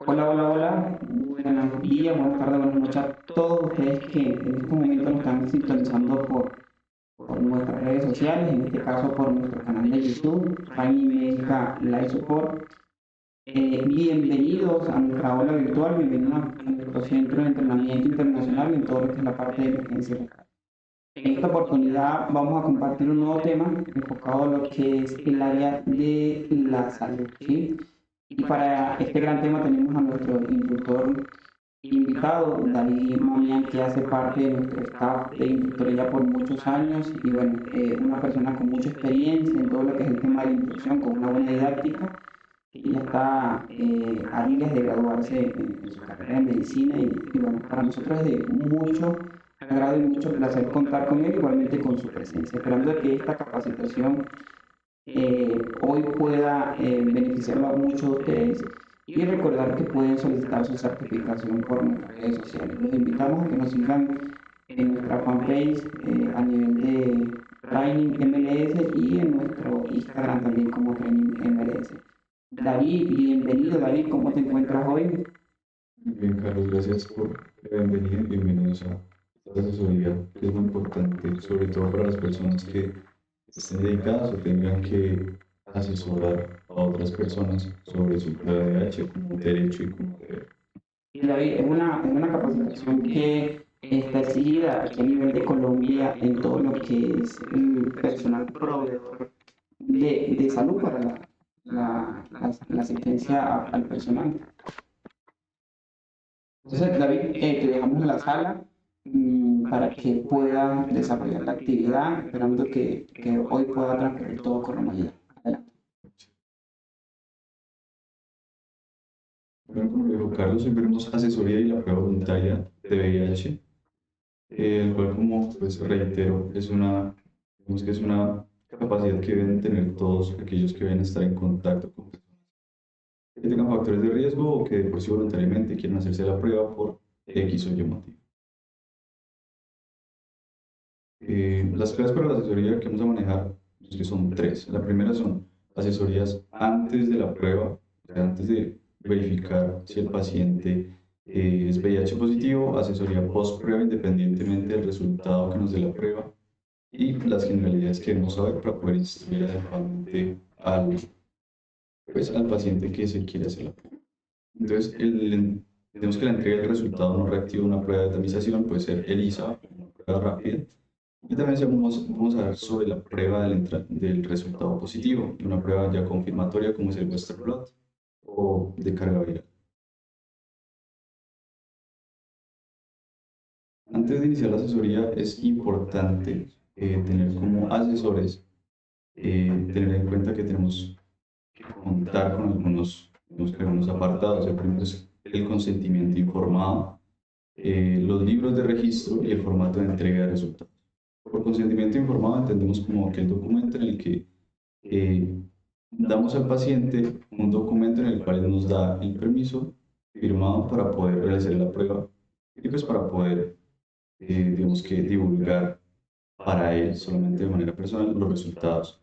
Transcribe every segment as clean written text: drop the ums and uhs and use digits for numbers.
Hola, hola, hola. Buenos días, buenas tardes, buenas noches a todos ustedes que en este momento nos están sintonizando por nuestras redes sociales, en este caso por nuestro canal de YouTube, Tiny Médica Live Support. Bienvenidos a nuestra aula virtual, bienvenidos a nuestro centro de entrenamiento internacional en todo lo que es la parte de emergencia local. En esta oportunidad vamos a compartir un nuevo tema enfocado en lo que es el área de la salud, ¿sí? Y para este gran tema tenemos a nuestro instructor invitado, David Mamián, que hace parte de nuestro staff de instructores ya por muchos años y bueno, una persona con mucha experiencia en todo lo que es el tema de la instrucción, con una buena didáctica, que ya está a días de graduarse en su carrera en medicina y bueno, para nosotros es de mucho agrado y mucho placer contar con él, igualmente con su presencia, esperando que esta capacitación hoy pueda beneficiarlo a muchos de ustedes y recordar que pueden solicitar su certificación por nuestras redes sociales. Los invitamos a que nos sigan en nuestra fanpage a nivel de Training MLS y en nuestro Instagram también como Training MLS. David, bienvenido David, ¿cómo te encuentras hoy? Bien, Carlos, gracias por la bienvenida y bienvenidos a esta asesoría que es muy importante, sobre todo para las personas que estén dedicadas o tengan que asesorar a otras personas sobre su prueba de H como derecho y como deber. Y David, es una capacitación que está exigida aquí a nivel de Colombia en todo lo que es el personal proveedor de salud para la asistencia al personal. Entonces, David, te dejamos en la sala para que pueda desarrollar la actividad, esperando que hoy pueda transcurrir todo con normalidad. Adelante. Bueno, como dijo Carlos, hoy veremos asesoría y la prueba voluntaria de VIH, el cual, como pues reitero, digamos que es una capacidad que deben tener todos aquellos que deben estar en contacto con personas que tengan factores de riesgo o que de por sí voluntariamente quieren hacerse la prueba por X o Y motivo. Las claves para la asesoría que vamos a manejar, pues, que son tres. La primera son asesorías antes de la prueba, o sea, antes de verificar si el paciente es VIH positivo, asesoría post prueba independientemente del resultado que nos dé la prueba y las generalidades que debemos saber para poder instruir adecuadamente al paciente que se quiere hacer la prueba. Entonces, tenemos que la entrega del resultado no reactivo de una prueba de tamización puede ser ELISA, una prueba rápida, y también vamos a ver sobre la prueba del resultado positivo, una prueba ya confirmatoria como es el Western Blot o de carga viral. Antes de iniciar la asesoría es importante tener como asesores, tener en cuenta que tenemos que contar con algunos apartados. El primero es el consentimiento informado, los libros de registro y el formato de entrega de resultados. Por consentimiento informado entendemos como aquel documento en el que eh, damos al paciente un documento en el cual nos da el permiso firmado para poder realizar la prueba y pues para poder, digamos que, divulgar para él solamente de manera personal los resultados.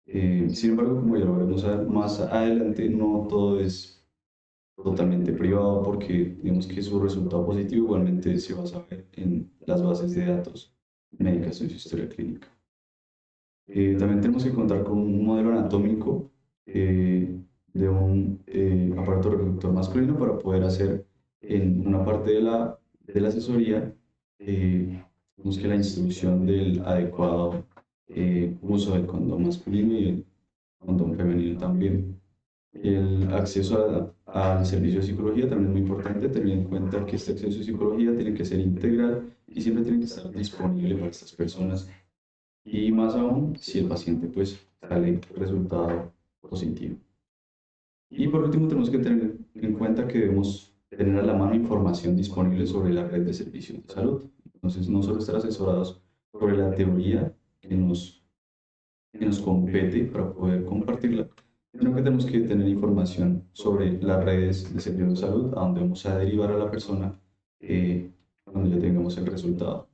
Sin embargo, como ya lo veremos más adelante, no todo es totalmente privado porque digamos que su resultado positivo igualmente se va a saber en las bases de datos médicas en su historia clínica. También tenemos que contar con un modelo anatómico de un aparato reproductor masculino para poder hacer en una parte de la asesoría, digamos que la instrucción del adecuado uso del condón masculino y el condón femenino también. El acceso al servicio de psicología también es muy importante, tener en cuenta que este acceso a psicología tiene que ser integral y siempre tiene que estar disponible para estas personas y más aún si el paciente pues sale resultado positivo. Y por último tenemos que tener en cuenta que debemos tener a la mano información disponible sobre la red de servicios de salud. Entonces no solo estar asesorados sobre la teoría que nos compete para poder compartirla, sino que tenemos que tener información sobre las redes de servicios de salud a donde vamos a derivar a la persona cuando ya tengamos el resultado.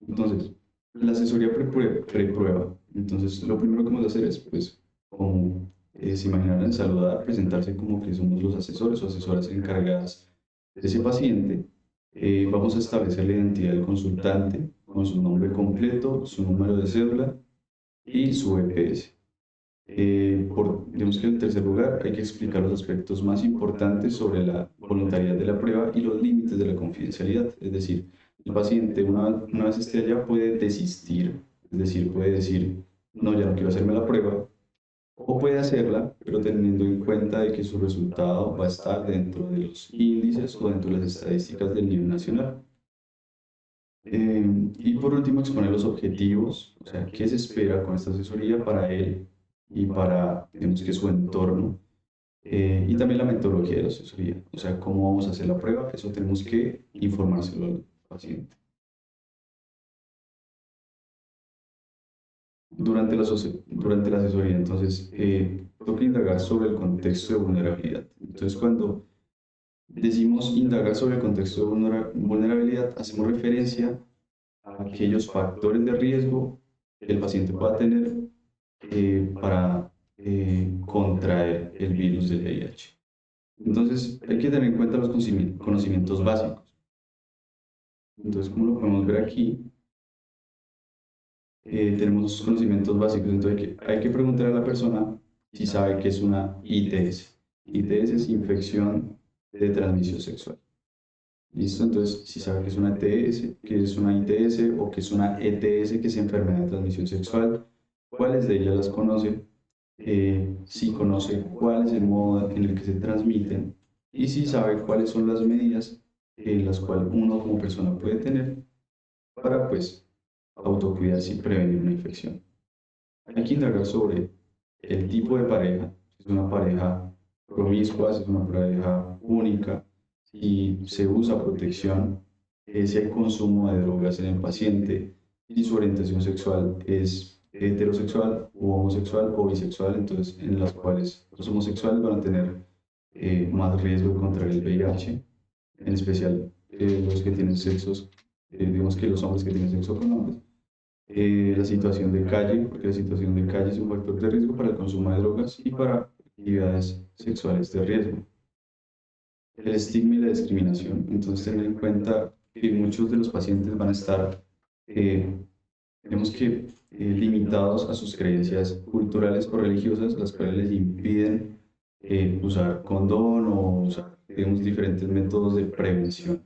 Entonces, la asesoría pre-prueba. Entonces, lo primero que vamos a hacer es, pues, como se imaginarán saludar, presentarse como que somos los asesores o asesoras encargadas de ese paciente. Vamos a establecer la identidad del consultante con su nombre completo, su número de cédula y su EPS. Digamos que en tercer lugar hay que explicar los aspectos más importantes sobre la voluntariedad de la prueba y los límites de la confidencialidad. Es decir, el paciente una vez esté allá puede desistir, es decir, puede decir, no, ya no quiero hacerme la prueba, o puede hacerla, pero teniendo en cuenta de que su resultado va a estar dentro de los índices o dentro de las estadísticas del nivel nacional. Y por último, exponer los objetivos, o sea, qué se espera con esta asesoría para él y para, digamos que su entorno, y también la metodología de la asesoría, o sea, cómo vamos a hacer la prueba, eso tenemos que informárselo al paciente. Durante la asesoría, entonces, toca indagar sobre el contexto de vulnerabilidad. Entonces, cuando decimos indagar sobre el contexto de vulnerabilidad, hacemos referencia a aquellos factores de riesgo que el paciente pueda tener para contraer el virus del VIH. Entonces, hay que tener en cuenta los conocimientos básicos. Entonces, como lo podemos ver aquí, tenemos conocimientos básicos. Entonces, hay que preguntar a la persona si sabe que es una ITS. ITS es infección de transmisión sexual. ¿Listo? Entonces, si sabe que es una ETS, que es una ITS o que es una ETS, que es enfermedad de transmisión sexual, cuáles de ellas las conoce, si conoce cuál es el modo en el que se transmiten y si sabe cuáles son las medidas en las cuales uno como persona puede tener para, pues, autocuidarse y prevenir una infección. Hay que indagar sobre el tipo de pareja, si es una pareja promiscua, si es una pareja única, si se usa protección, si hay consumo de drogas en el paciente, y su orientación sexual es heterosexual o homosexual o bisexual, entonces en las cuales los homosexuales van a tener más riesgo de contraer el VIH, en especial los que tienen sexos, digamos que los hombres que tienen sexo con hombres. La situación de calle, porque la situación de calle es un factor de riesgo para el consumo de drogas y para actividades sexuales de riesgo. El estigma y la discriminación. Entonces, tener en cuenta que muchos de los pacientes van a estar, digamos que, limitados a sus creencias culturales o religiosas, las cuales les impiden usar condón o usar, digamos, diferentes métodos de prevención.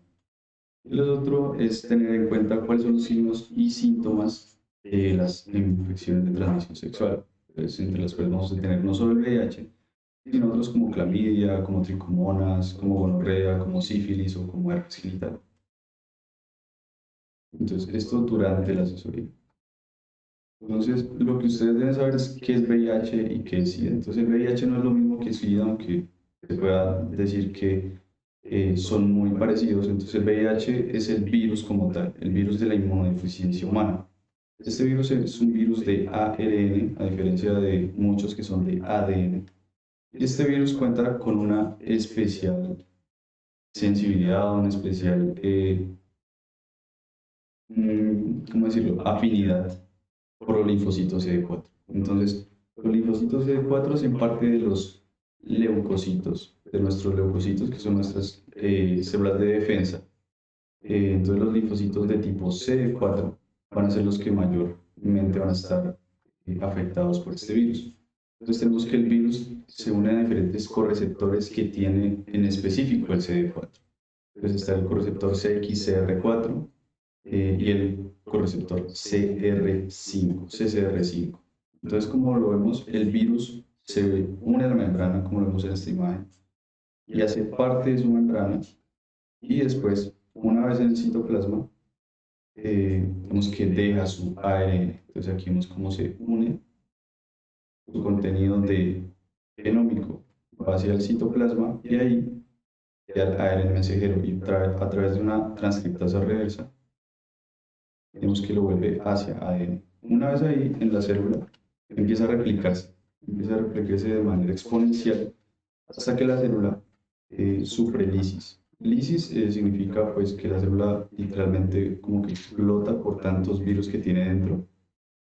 Y lo otro es tener en cuenta cuáles son los signos y síntomas de las infecciones de transmisión sexual, pues, entre las cuales vamos a tener no solo el VIH, sino otros como clamidia, como tricomonas, como gonorrea, como sífilis o como herpes genital. Entonces, esto durante la asesoría. Entonces, lo que ustedes deben saber es qué es VIH y qué es SIDA. Entonces, el VIH no es lo mismo que SIDA, aunque se pueda decir que son muy parecidos. Entonces, el VIH es el virus como tal, el virus de la inmunodeficiencia humana. Este virus es un virus de ARN, a diferencia de muchos que son de ADN. Este virus cuenta con una especial sensibilidad, una especial, ¿cómo decirlo?, afinidad por los linfocitos CD4. Entonces, los linfocitos CD4 hacen parte de los leucocitos, de nuestros leucocitos, que son nuestras células de defensa. Entonces, los linfocitos de tipo CD4 van a ser los que mayormente van a estar afectados por este virus. Entonces, tenemos que el virus se une a diferentes correceptores que tiene en específico el CD4. Entonces, está el correceptor CXCR4 y el correceptor CCR5. Entonces, como lo vemos, el virus se une a la membrana, como lo vemos en esta imagen, y hace parte de su membrana, y después, una vez en el citoplasma, vemos que deja su ARN. Entonces, aquí vemos cómo se une su contenido de genómico va hacia el citoplasma y ahí al ARN mensajero, y a través de una transcriptasa reversa tenemos que lo vuelve hacia ADN. Una vez ahí en la célula empieza a replicarse de manera exponencial hasta que la célula sufre lisis. Lisis significa pues que la célula literalmente como que explota por tantos virus que tiene dentro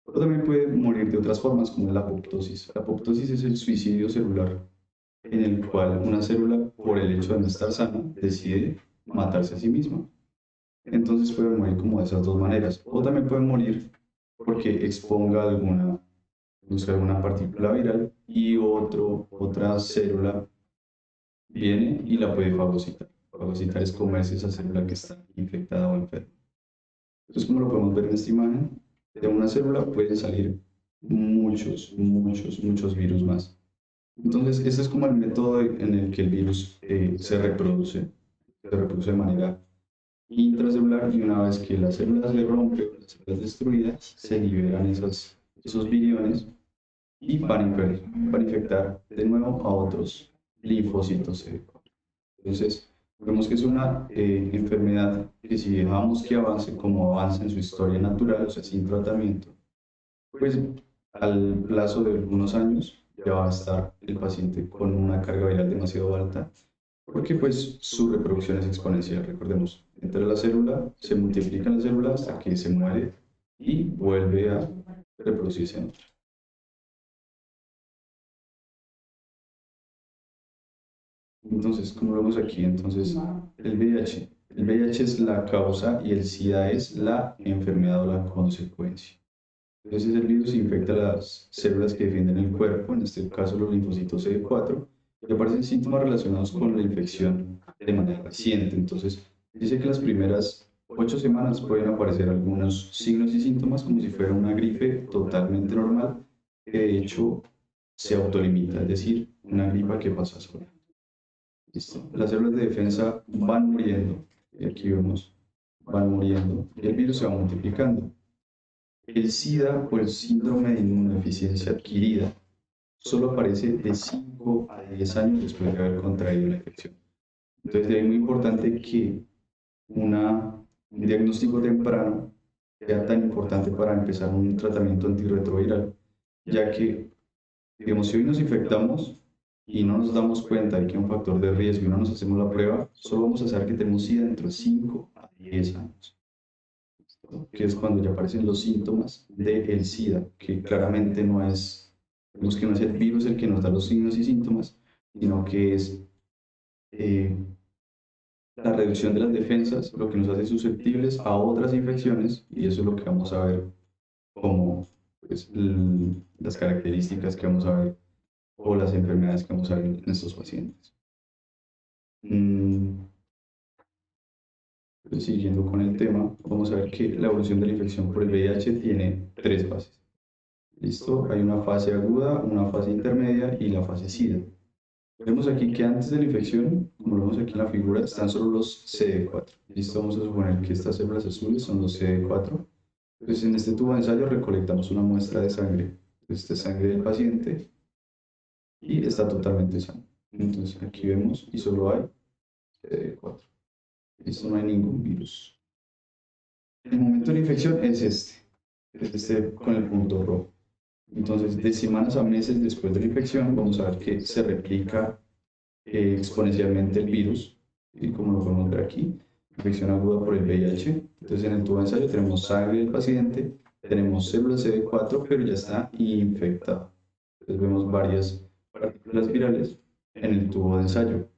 O también puede morir de otras formas, como la apoptosis. La apoptosis es el suicidio celular, en el cual una célula, por el hecho de no estar sana, decide matarse a sí misma. Entonces puede morir como de esas dos maneras. O también puede morir porque exponga busca alguna partícula viral y otra célula viene y la puede fagocitar. Fagocitar es comerse esa célula que está infectada o enferma. Entonces, como lo podemos ver en esta imagen, de una célula pueden salir muchos virus más. Entonces, este es como el método en el que el virus se reproduce de manera intracelular, y una vez que la célula se rompe, la célula es destruida, se liberan esos viriones y van a infectar de nuevo a otros linfocitos CD4. Entonces, vemos que es una enfermedad que, si dejamos que avance como avanza en su historia natural, o sea, sin tratamiento, pues al plazo de algunos años ya va a estar el paciente con una carga viral demasiado alta, porque pues su reproducción es exponencial. Recordemos, entra la célula, se multiplica la célula hasta que se muere y vuelve a reproducirse en otra. Entonces, como vemos aquí, entonces el VIH. El VIH es la causa y el SIDA es la enfermedad o la consecuencia. Entonces el virus infecta las células que defienden el cuerpo, en este caso los linfocitos CD4, y aparecen síntomas relacionados con la infección de manera reciente. Entonces, dice que las primeras 8 semanas pueden aparecer algunos signos y síntomas como si fuera una gripe totalmente normal, que de hecho se autolimita, es decir, una gripa que pasa sola. ¿Listo? Las células de defensa van muriendo, y aquí vemos, van muriendo, y el virus se va multiplicando. El SIDA, o el síndrome de inmunodeficiencia adquirida, solo aparece de 5 a 10 años después de haber contraído la infección. Entonces, es muy importante que un diagnóstico temprano sea tan importante para empezar un tratamiento antirretroviral, ya que, digamos, si hoy nos infectamos y no nos damos cuenta de que es un factor de riesgo y no nos hacemos la prueba, solo vamos a saber que tenemos SIDA dentro de 5 a 10 años, que es cuando ya aparecen los síntomas del SIDA, que claramente vemos que no es el virus el que nos da los signos y síntomas, sino que es eh, la reducción de las defensas lo que nos hace susceptibles a otras infecciones, y eso es lo que vamos a ver como pues, las características que vamos a ver o las enfermedades que vamos a ver en estos pacientes. Siguiendo con el tema, vamos a ver que la evolución de la infección por el VIH tiene 3 fases. ¿Listo? Hay una fase aguda, una fase intermedia y la fase SIDA. Vemos aquí que antes de la infección, como lo vemos aquí en la figura, están solo los CD4. ¿Listo? Vamos a suponer que estas células azules son los CD4. Entonces, en este tubo de ensayo recolectamos una muestra de sangre. Esta es sangre del paciente y está totalmente sano. Entonces, aquí vemos y solo hay CD4. Listo, no hay ningún virus. El momento de la infección es este con el punto rojo. Entonces, de semanas a meses después de la infección, vamos a ver que se replica exponencialmente el virus, y como lo podemos ver aquí, infección aguda por el VIH. Entonces, en el tubo de ensayo tenemos sangre del paciente, tenemos células CD4, pero ya está infectado. Entonces, vemos varias partículas virales en el tubo de ensayo.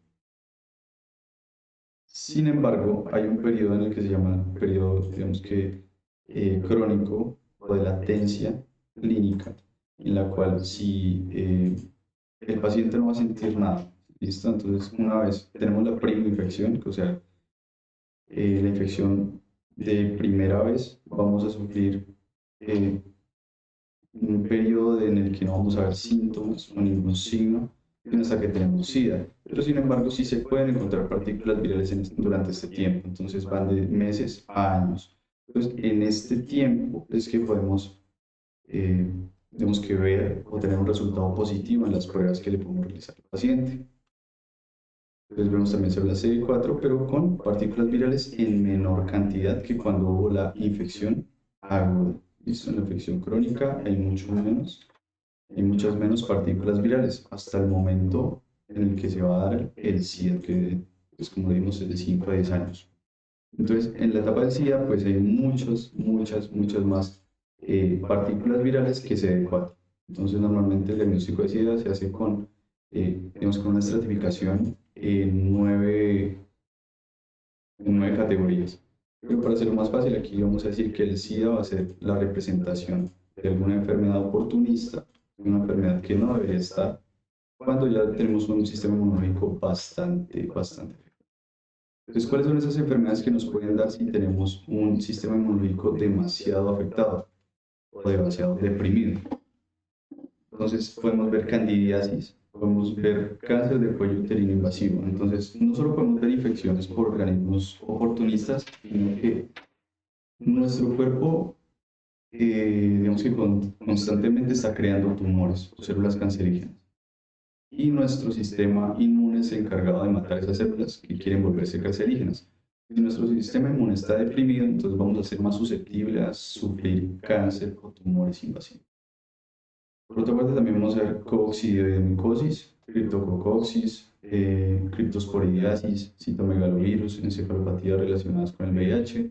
Sin embargo, hay un periodo en el que se llama periodo, digamos que crónico, o de latencia clínica, en la cual si el paciente no va a sentir nada, ¿listo? Entonces, una vez tenemos la prima infección, o sea, la infección de primera vez, vamos a sufrir un periodo en el que no vamos a ver síntomas o ningún signo hasta que tenemos SIDA. Pero sin embargo, sí se pueden encontrar partículas virales durante este tiempo, entonces van de meses a años. Entonces, en este tiempo es que tenemos que ver o tener un resultado positivo en las pruebas que le podemos realizar al paciente. Entonces vemos también células CD4, pero con partículas virales en menor cantidad que cuando hubo la infección aguda. ¿Listo? En la infección crónica hay muchas menos partículas virales hasta el momento en el que se va a dar el SIDA, que pues, como vimos es de 5 a 10 años. Entonces, en la etapa del SIDA, pues hay muchas más partículas virales que CD4. Entonces, normalmente el diagnóstico de SIDA se hace con, digamos, con una estratificación en nueve categorías. Pero para hacerlo más fácil, aquí vamos a decir que el SIDA va a ser la representación de alguna enfermedad oportunista, una enfermedad que no debería estar, cuando ya tenemos un sistema inmunológico bastante. Entonces, ¿cuáles son esas enfermedades que nos pueden dar si tenemos un sistema inmunológico demasiado afectado o demasiado deprimido? Entonces, podemos ver candidiasis, podemos ver cáncer de cuello uterino invasivo. Entonces, no solo podemos ver infecciones por organismos oportunistas, sino que nuestro cuerpo, digamos que constantemente está creando tumores o células cancerígenas. Y nuestro sistema inmune es encargado de matar esas células que quieren volverse cancerígenas. Si nuestro sistema inmune está deprimido, entonces vamos a ser más susceptibles a sufrir cáncer o tumores invasivos. Por otra parte, también vamos a ver coccidioidomicosis, criptococcus, criptosporidiasis, citomegalovirus, encefalopatías relacionadas con el VIH.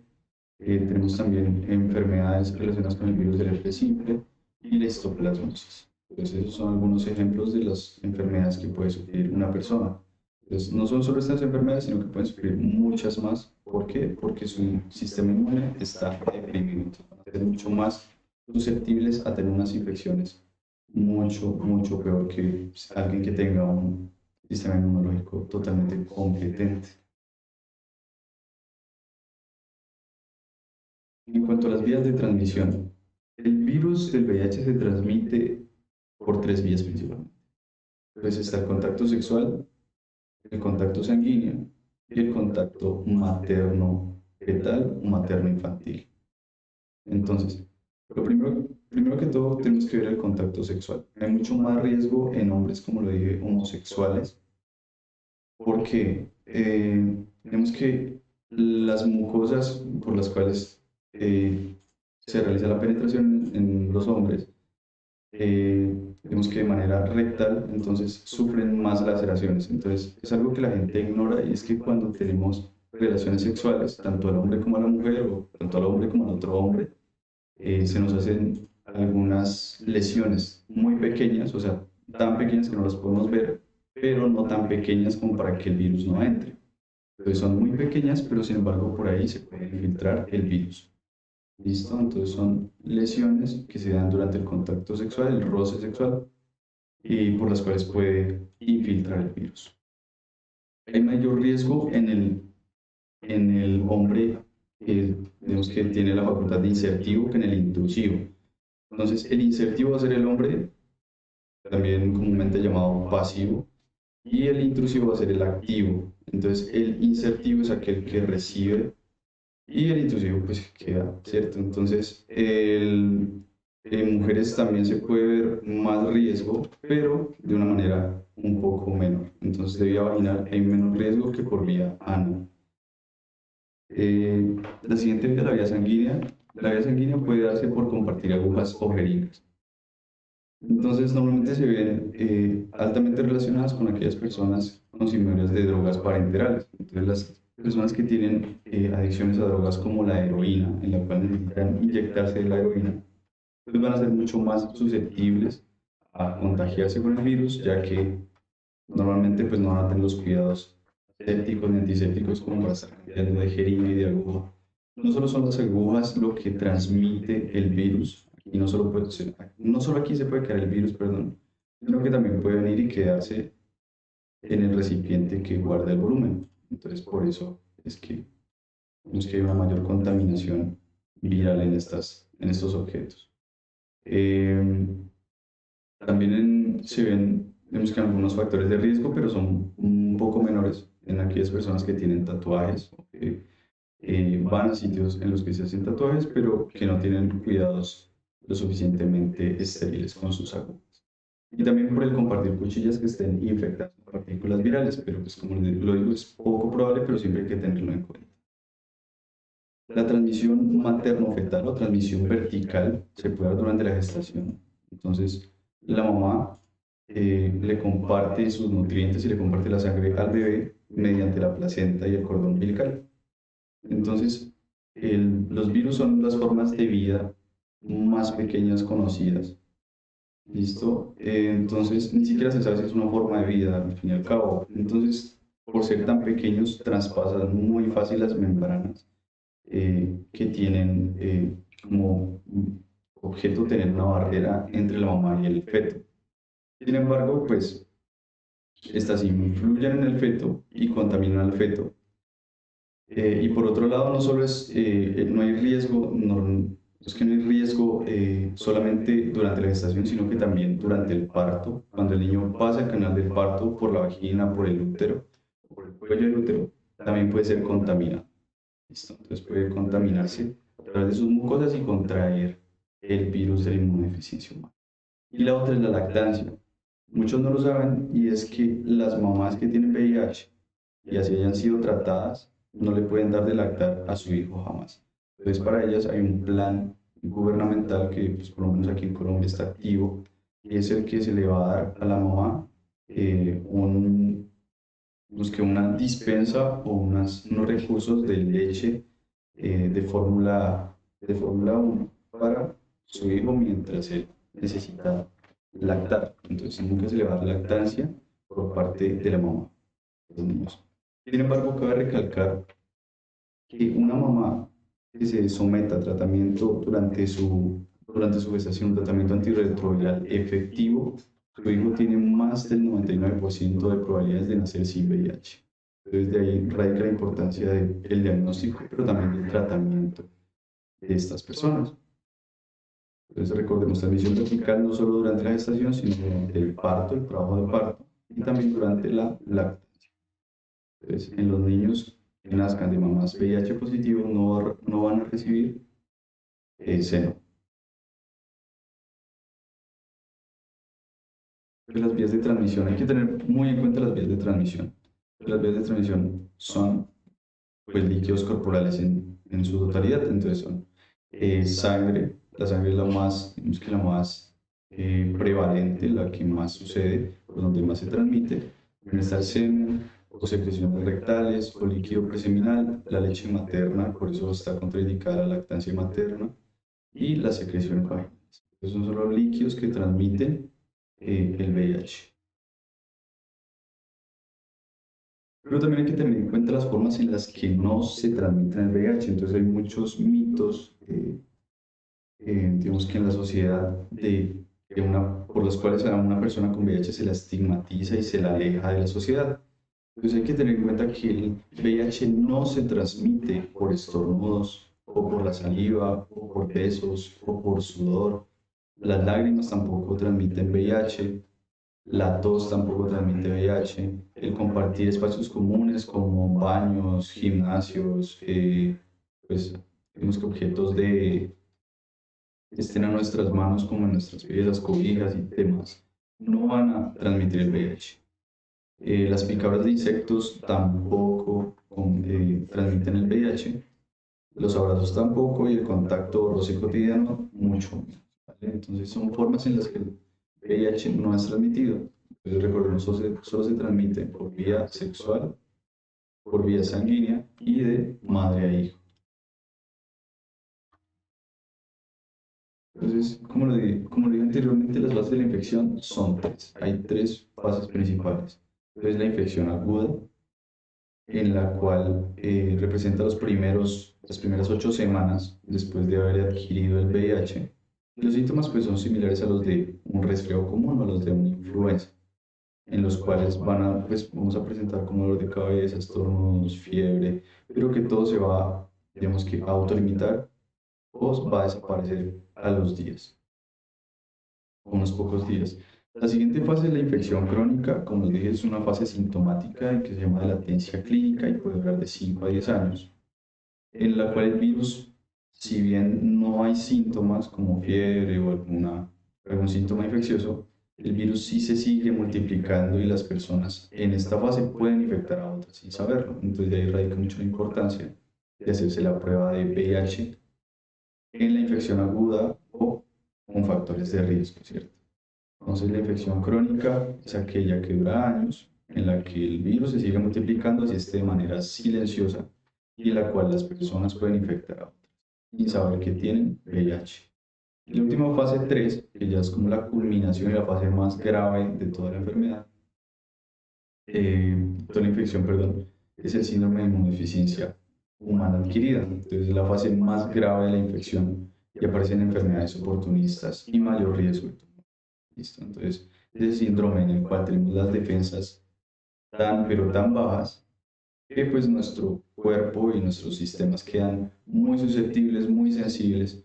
Tenemos también enfermedades relacionadas con el virus del herpes simple y la histoplasmosis. Entonces, esos son algunos ejemplos de las enfermedades que puede sufrir una persona. Entonces, no son solo estas enfermedades, sino que pueden sufrir muchas más. ¿Por qué? Porque su sistema inmune está deprimido. Entonces, van a ser mucho más susceptibles a tener unas infecciones mucho peor que alguien que tenga un sistema inmunológico totalmente competente. En cuanto a las vías de transmisión, el virus del VIH se transmite por tres vías principalmente. Entonces está el contacto sexual, el contacto sanguíneo y el contacto materno-fetal o materno-infantil. Entonces, primero que todo, tenemos que ver el contacto sexual. Hay mucho más riesgo en hombres, como lo dije, homosexuales, porque tenemos que las mucosas por las cuales se realiza la penetración en los hombres, digamos que de manera rectal, entonces sufren más laceraciones. Entonces es algo que la gente ignora y es que cuando tenemos relaciones sexuales, tanto al hombre como a la mujer o tanto al hombre como al otro hombre, se nos hacen algunas lesiones muy pequeñas, o sea, tan pequeñas que no las podemos ver, pero no tan pequeñas como para que el virus no entre. Entonces son muy pequeñas, pero sin embargo por ahí se puede infiltrar el virus. ¿Listo? Entonces son lesiones que se dan durante el contacto sexual, el roce sexual, y por las cuales puede infiltrar el virus. Hay mayor riesgo en el hombre que, digamos, que tiene la facultad de insertivo que en el intrusivo. Entonces, el insertivo va a ser el hombre, también comúnmente llamado pasivo, y el intrusivo va a ser el activo. Entonces, el insertivo es aquel que recibe y el intrusivo pues queda, ¿cierto? Entonces, en mujeres también se puede ver más riesgo, pero de una manera un poco menor. Entonces, de vía vaginal hay menos riesgo que por vía anal. La siguiente vía es la vía sanguínea. La vía sanguínea puede darse por compartir agujas o jeringas. Entonces, normalmente se ven altamente relacionadas con aquellas personas consumidores de drogas parenterales. Entonces, las personas que tienen adicciones a drogas como la heroína, en la cual necesitan inyectarse la heroína, pues van a ser mucho más susceptibles a contagiarse con el virus, ya que normalmente pues no van a tener los cuidados sépticos ni antisépticos como para estar cambiando de jeringa y de aguja. No solo son las agujas lo que transmite el virus, y no solo aquí se puede quedar el virus, perdón, sino que también puede venir y quedarse en el recipiente que guarda el volumen. Entonces, por eso es que vemos que hay una mayor contaminación viral en estos objetos. También se ven, vemos que algunos factores de riesgo, pero son un poco menores en aquellas personas que tienen tatuajes o que van a sitios en los que se hacen tatuajes, pero que no tienen cuidados lo suficientemente estériles con sus agujas. Y también por el compartir cuchillas que estén infectadas con partículas virales, pero pues como lo digo, es poco probable, pero siempre hay que tenerlo en cuenta. La transmisión materno-fetal o transmisión vertical se puede dar durante la gestación. Entonces, la mamá le comparte sus nutrientes y le comparte la sangre al bebé mediante la placenta y el cordón umbilical. Entonces, los virus son las formas de vida más pequeñas conocidas. ¿Listo? Entonces, ni siquiera se sabe si es una forma de vida, al fin y al cabo. Entonces, por ser tan pequeños, traspasan muy fácil las membranas que tienen como objeto tener una barrera entre la mamá y el feto. Sin embargo, pues, estas influyen en el feto y contaminan al feto. Y por otro lado, no solo no hay riesgo, no es que no hay riesgo solamente durante la gestación, sino que también durante el parto. Cuando el niño pasa el canal del parto por la vagina, por el útero, por el cuello del útero, también puede ser contaminado. ¿Listo? Entonces puede contaminarse a través de sus mucosas y contraer el virus de la inmunodeficiencia humana. Y la otra es la lactancia. Muchos no lo saben y es que las mamás que tienen VIH y así hayan sido tratadas, no le pueden dar de lactar a su hijo jamás. Entonces, para ellas hay un plan gubernamental que, pues, por lo menos aquí en Colombia está activo, y es el que se le va a dar a la mamá una dispensa o unos recursos de leche de Fórmula 1 para su hijo mientras él necesita lactar. Entonces, nunca se le va a dar lactancia por parte de la mamá de los niños. Sin embargo, cabe recalcar que una mamá que se someta a tratamiento durante su gestación, un tratamiento antirretroviral efectivo, su hijo tiene más del 99% de probabilidades de nacer sin VIH. Entonces, de ahí radica la importancia del diagnóstico, pero también del tratamiento de estas personas. Entonces, recordemos, transmisión vertical no solo durante la gestación, sino durante el parto, el trabajo de parto, y también durante la lactancia. Entonces, en los niños que nazcan de mamás VIH positivos no van a recibir seno. Las vías de transmisión, hay que tener muy en cuenta las vías de transmisión. Las vías de transmisión son, pues, líquidos corporales en su totalidad, entonces son sangre. La sangre es digamos que la más prevalente, la que más sucede, por donde más se transmite. También está el semen, o secreciones rectales, o líquido preseminal, la leche materna, por eso está contraindicada la lactancia materna, y las secreciones vaginales. Esos son solo líquidos que transmiten el VIH. Pero también hay que tener en cuenta las formas en las que no se transmite el VIH. Entonces hay muchos mitos, digamos que en la sociedad, por los cuales a una persona con VIH se la estigmatiza y se la aleja de la sociedad. Entonces hay que tener en cuenta que el VIH no se transmite por estornudos, o por la saliva, o por besos, o por sudor. Las lágrimas tampoco transmiten VIH. La tos tampoco transmite VIH. El compartir espacios comunes como baños, gimnasios, pues digamos que objetos estén a nuestras manos como en nuestras piezas, cobijas y demás, no van a transmitir el VIH. Las picaduras de insectos tampoco transmiten el VIH. Los abrazos tampoco, y el contacto roce cotidiano mucho menos, ¿vale? Entonces son formas en las que el VIH no es transmitido. Entonces recordemos, solo se transmite por vía sexual, por vía sanguínea y de madre a hijo. Entonces, como lo dije anteriormente, las fases de la infección son tres. Hay tres fases principales. Entonces, la infección aguda, en la cual representa las primeras 8 semanas después de haber adquirido el VIH. Y los síntomas, pues, son similares a los de un resfriado común o a los de una influenza, en los cuales pues, vamos a presentar como dolor de cabeza, estornudos, fiebre, pero que todo se va, digamos que, a autolimitar o va a desaparecer a los días, unos pocos días. La siguiente fase es la infección crónica. Como les dije, es una fase sintomática que se llama latencia clínica y puede durar de 5 a 10 años, en la cual el virus, si bien no hay síntomas como fiebre o algún síntoma infeccioso, el virus sí se sigue multiplicando y las personas en esta fase pueden infectar a otras sin saberlo. Entonces, de ahí radica mucho la importancia de hacerse la prueba de VIH en la infección aguda o con factores de riesgo, ¿cierto? Entonces, la infección crónica es aquella que dura años, en la que el virus se sigue multiplicando, así esté de manera silenciosa, y en la cual las personas pueden infectar a otras sin saber que tienen VIH. Y la última fase 3, que ya es como la culminación y la fase más grave de toda la enfermedad, toda la infección, perdón, es el síndrome de inmunodeficiencia humana adquirida. Entonces, es la fase más grave de la infección y aparecen enfermedades oportunistas y mayor riesgo. ¿Listo? Entonces, ese síndrome en el cual tenemos las defensas tan, pero tan bajas, que pues nuestro cuerpo y nuestros sistemas quedan muy susceptibles, muy sensibles,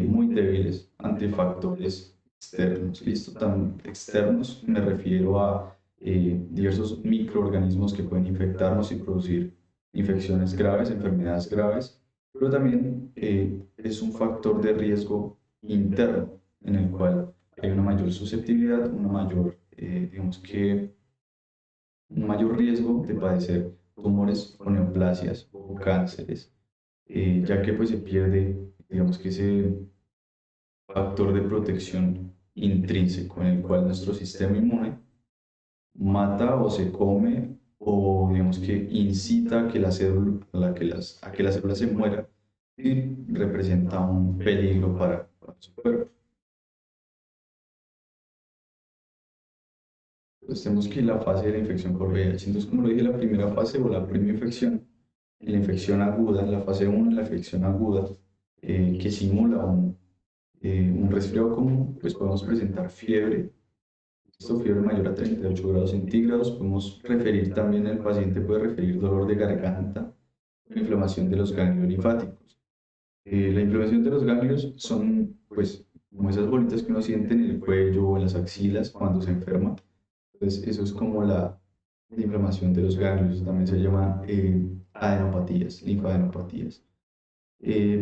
muy débiles ante factores externos. ¿Listo? Tan externos me refiero a diversos microorganismos que pueden infectarnos y producir infecciones graves, enfermedades graves, pero también es un factor de riesgo interno en el cual hay una mayor susceptibilidad, una mayor, digamos que un mayor riesgo de padecer tumores o neoplasias o cánceres, ya que pues se pierde, digamos que ese factor de protección intrínseco en el cual nuestro sistema inmune mata o se come o digamos que incita a que la célula, a que la célula se muera y representa un peligro para su cuerpo. Entonces tenemos que la fase de la infección por VIH. Entonces, como lo dije, la primera fase o la primera infección, en la infección aguda, en la fase 1, la infección aguda, que simula un resfriado común, pues podemos presentar fiebre, esto fiebre mayor a 38 grados centígrados, podemos referir también, el paciente puede referir dolor de garganta, inflamación de los ganglios linfáticos. La inflamación de los ganglios son, pues, como esas bolitas que uno siente en el cuello o en las axilas cuando se enferma. Entonces, eso es como la inflamación de los ganglios, también se llama adenopatías, linfadenopatías.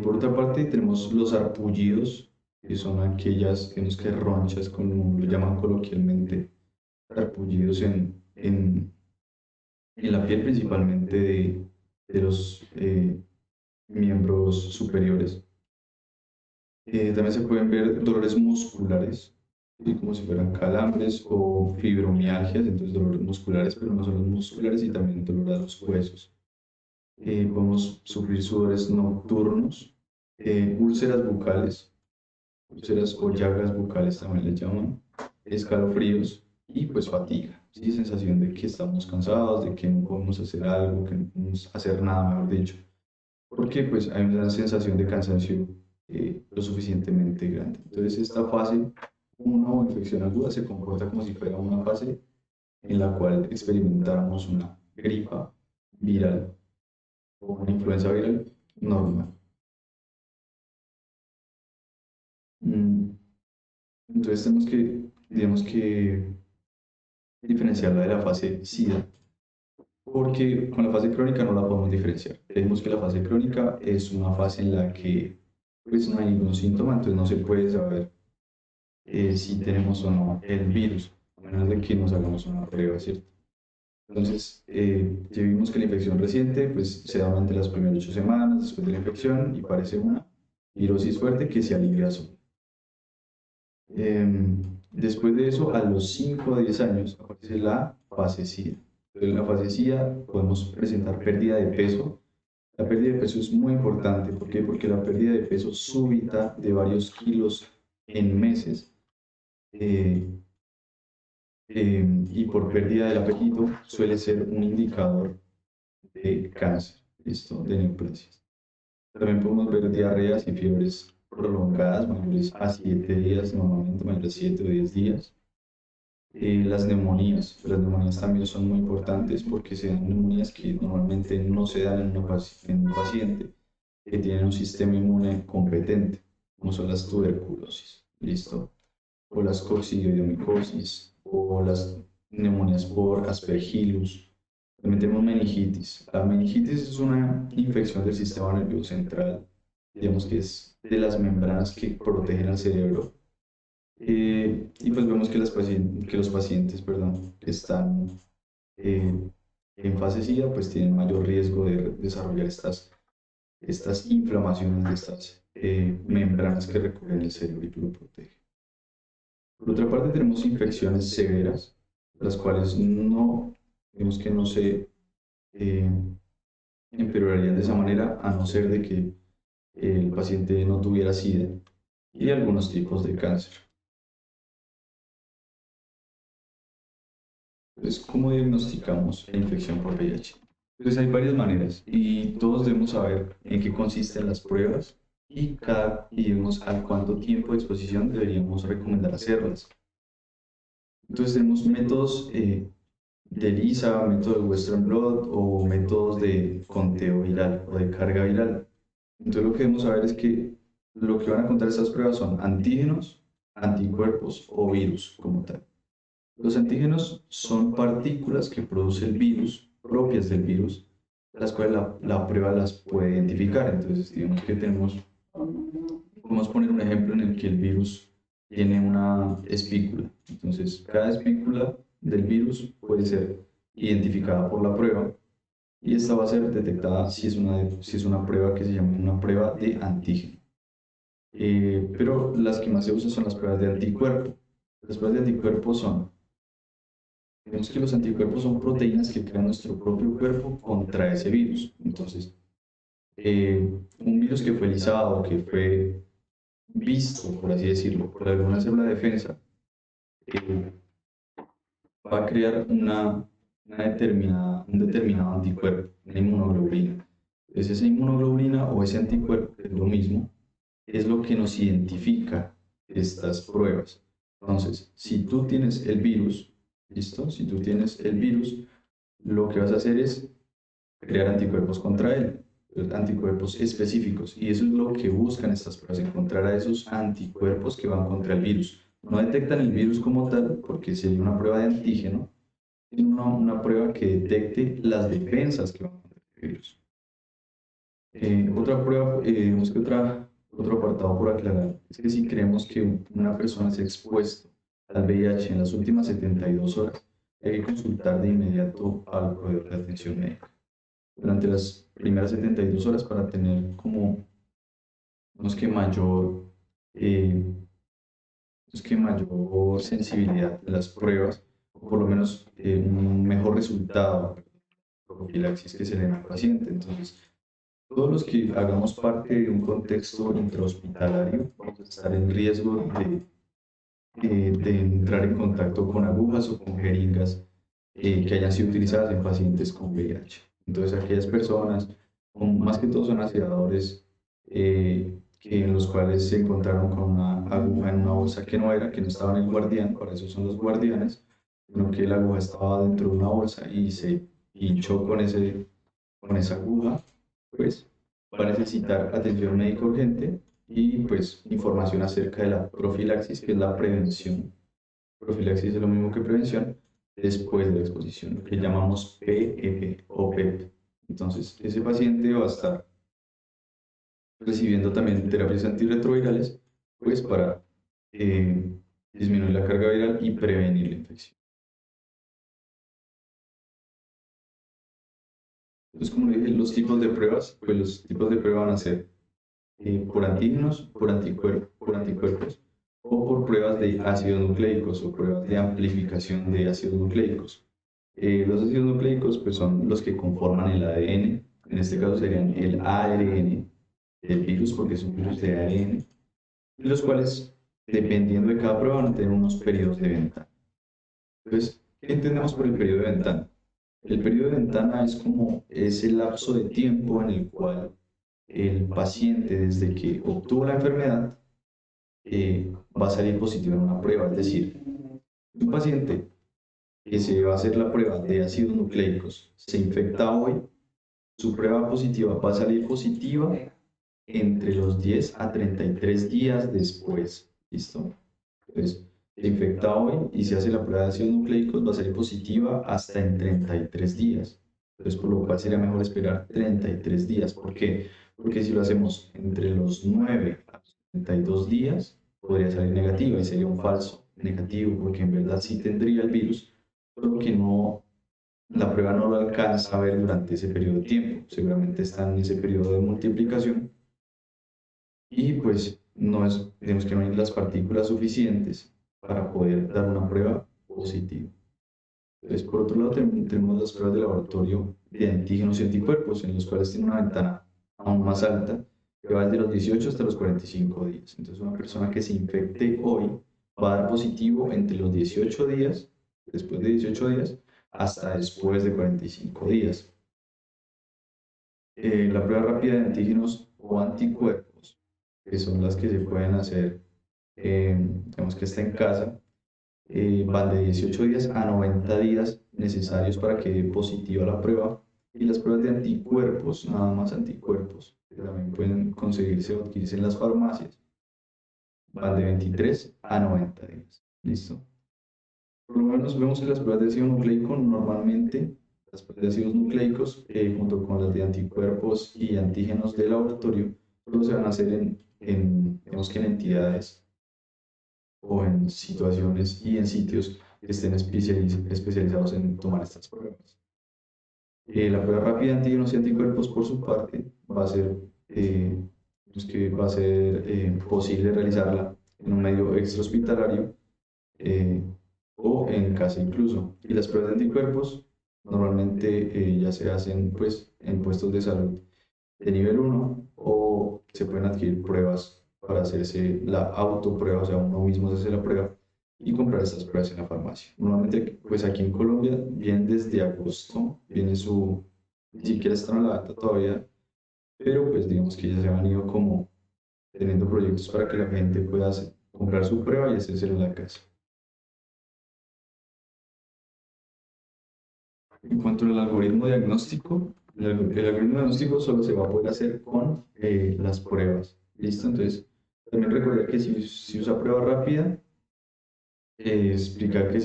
Por otra parte, tenemos los arpullidos, que son aquellas, digamos que ronchas, como lo llaman coloquialmente, arpullidos en la piel, principalmente de los miembros superiores. También se pueden ver dolores musculares, ¿sí? Como si fueran calambres o fibromialgias, entonces dolores musculares, pero no solo musculares, y también dolor a los huesos. Podemos sufrir sudores nocturnos, úlceras bucales, úlceras o llagas bucales también le llaman, escalofríos y pues fatiga, ¿sí? Sensación de que estamos cansados, de que no podemos hacer algo, que no podemos hacer nada, mejor dicho, porque pues hay una sensación de cansancio lo suficientemente grande. Entonces esta fase 1 o infección aguda se comporta como si fuera una fase en la cual experimentáramos una gripa viral o una influenza viral normal. Mm, Entonces tenemos que, digamos que, diferenciarla de la fase SIDA, porque con la fase crónica no la podemos diferenciar. Creemos que la fase crónica es una fase en la que pues, no hay ningún síntoma, entonces no se puede saber si tenemos o no el virus, a menos de que nos hagamos una prueba, ¿cierto? Entonces, ya vimos que la infección reciente pues, se da durante las primeras 8 semanas después de la infección y parece una virosis fuerte que se alivia sola. Después de eso, a los 5 a 10 años, aparece la fase SIDA. En la fase SIDA podemos presentar pérdida de peso. La pérdida de peso es muy importante. ¿Por qué? Porque la pérdida de peso súbita de varios kilos en meses eh, y por pérdida del apetito suele ser un indicador de cáncer, ¿listo? De neoplasias. También podemos ver diarreas y fiebres prolongadas, mayores a 7 días, normalmente mayores a 7 o 10 días. Las neumonías también son muy importantes porque se dan neumonías que normalmente no se dan en un paciente que tiene un sistema inmune competente, como son las tuberculosis, ¿listo? O las coccidioidomicosis, o las neumonías por aspergillus. También tenemos meningitis. La meningitis es una infección del sistema nervioso central, digamos que es de las membranas que protegen al cerebro. Y pues vemos que, que los pacientes, perdón, que están eh, en fase SIDA, pues tienen mayor riesgo de desarrollar estas inflamaciones de estas membranas que recubren el cerebro y lo protegen. Por otra parte, tenemos infecciones severas, las cuales no, vemos que no se eh, empeorarían de esa manera, a no ser de que el paciente no tuviera SIDA. y algunos tipos de cáncer. Entonces, ¿cómo diagnosticamos la infección por VIH? Pues hay varias maneras y todos debemos saber en qué consisten las pruebas y debemos al cuánto tiempo de exposición deberíamos recomendar hacerlas. Entonces tenemos métodos de ELISA, método de Western Blot o métodos de conteo viral o de carga viral. Entonces lo que debemos saber es que lo que van a contar estas pruebas son antígenos, anticuerpos o virus como tal. Los antígenos son partículas que produce el virus, propias del virus, las cuales la prueba las puede identificar. Entonces, digamos que podemos poner un ejemplo en el que el virus tiene una espícula. Entonces, cada espícula del virus puede ser identificada por la prueba y esta va a ser detectada si es una prueba que se llama una prueba de antígeno. Pero las que más se usan son las pruebas de anticuerpo. Las pruebas de anticuerpo son Vemos que los anticuerpos son proteínas que crea nuestro propio cuerpo contra ese virus. Entonces, un virus que fue lisado, que fue visto, por así decirlo, por alguna célula de defensa, eh, va a crear un determinado anticuerpo, una inmunoglobulina. Entonces, esa inmunoglobulina o ese anticuerpo, que es lo mismo, es lo que nos identifica estas pruebas. Entonces, si tú tienes el virus, ¿listo? Si tú tienes el virus, lo que vas a hacer es crear anticuerpos contra él, anticuerpos específicos. Y eso es lo que buscan estas pruebas, encontrar a esos anticuerpos que van contra el virus. No detectan el virus como tal, porque sería una prueba de antígeno, sino una prueba que detecte las defensas que van contra el virus. Otra prueba, digamos que otro apartado por aclarar, es que si creemos que una persona se ha expuesto al VIH en las últimas 72 horas, hay que consultar de inmediato al proveedor de atención médica durante las primeras 72 horas para tener como unos que mayor, eh, mayor sensibilidad de las pruebas, o por lo menos un mejor resultado de profilaxis que se le da al paciente. Entonces, todos los que hagamos parte de un contexto intrahospitalario vamos a estar en riesgo de entrar en contacto con agujas o con jeringas que hayan sido utilizadas en pacientes con VIH. Entonces, aquellas personas, más que todo son aseadores, en los cuales se encontraron con una aguja en una bolsa que no estaba en el guardián, para eso son los guardianes, sino que la aguja estaba dentro de una bolsa y se pinchó con esa aguja, pues va a necesitar atención médica urgente y pues información acerca de la profilaxis, que es la prevención. Profilaxis es lo mismo que prevención después de la exposición, lo que llamamos PEP o PEP. Entonces, ese paciente va a estar recibiendo también terapias antirretrovirales, pues para eh, disminuir la carga viral y prevenir la infección. Entonces, como le dije, los tipos de pruebas, pues los tipos de pruebas van a ser por antígenos, por anticuerpos o por pruebas de ácidos nucleicos o pruebas de amplificación de ácidos nucleicos. Los ácidos nucleicos pues, son los que conforman el ADN, en este caso serían el ARN del virus porque es un virus de ARN, y los cuales, dependiendo de cada prueba, van a tener unos periodos de ventana. Entonces, ¿qué entendemos por el periodo de ventana? El periodo de ventana es como ese lapso de tiempo en el cual el paciente, desde que obtuvo la enfermedad, va a salir positivo en una prueba. Es decir, un paciente que se va a hacer la prueba de ácidos nucleicos se infecta hoy, su prueba positiva va a salir positiva entre los 10 a 33 días después. ¿Listo? Entonces, se infecta hoy y se hace la prueba de ácidos nucleicos, va a salir positiva hasta en 33 días. Entonces, por lo cual sería mejor esperar 33 días. ¿Por qué? Porque si lo hacemos entre los 9 a 32 días, podría salir negativa y sería un falso negativo, porque en verdad sí tendría el virus, pero que no, la prueba no lo alcanza a ver durante ese periodo de tiempo. Seguramente está en ese periodo de multiplicación y pues no es, tenemos que no hay las partículas suficientes para poder dar una prueba positiva. Entonces, por otro lado, tenemos las pruebas de laboratorio de antígenos y anticuerpos, en los cuales tiene una ventana aún más alta, que va desde los 18 hasta los 45 días. Entonces, una persona que se infecte hoy va a dar positivo entre los 18 días, después de 18 días, hasta después de 45 días. La prueba rápida de antígenos o anticuerpos, que son las que se pueden hacer, digamos que está en casa, van de 18 días a 90 días necesarios para que dé positiva la prueba. Y las pruebas de anticuerpos, nada más anticuerpos, que también pueden conseguirse o adquirirse en las farmacias, van de 23 a 90 días. ¿Listo? Por lo menos vemos que las pruebas de ácido nucleico normalmente, las pruebas de ácidos nucleicos, junto con las de anticuerpos y antígenos de laboratorio, solo se van a hacer digamos que en entidades o en situaciones y en sitios que estén especializados en tomar estas pruebas. La prueba rápida de antígenos y anticuerpos, por su parte, va a ser, posible realizarla en un medio extrahospitalario o en casa incluso. Y las pruebas de anticuerpos normalmente ya se hacen pues, en puestos de salud de nivel 1 o se pueden adquirir pruebas para hacerse la autoprueba, o sea, uno mismo se hace la prueba y comprar estas pruebas en la farmacia. Normalmente, pues aquí en Colombia, viene desde agosto, viene ni siquiera están a la venta todavía, pero pues digamos que ya se han ido como teniendo proyectos para que la gente pueda comprar su prueba y hacerse en la casa. En cuanto al algoritmo diagnóstico, el algoritmo diagnóstico solo se va a poder hacer con las pruebas. ¿Listo? Entonces, también recordar que si usa prueba rápida, explicar pues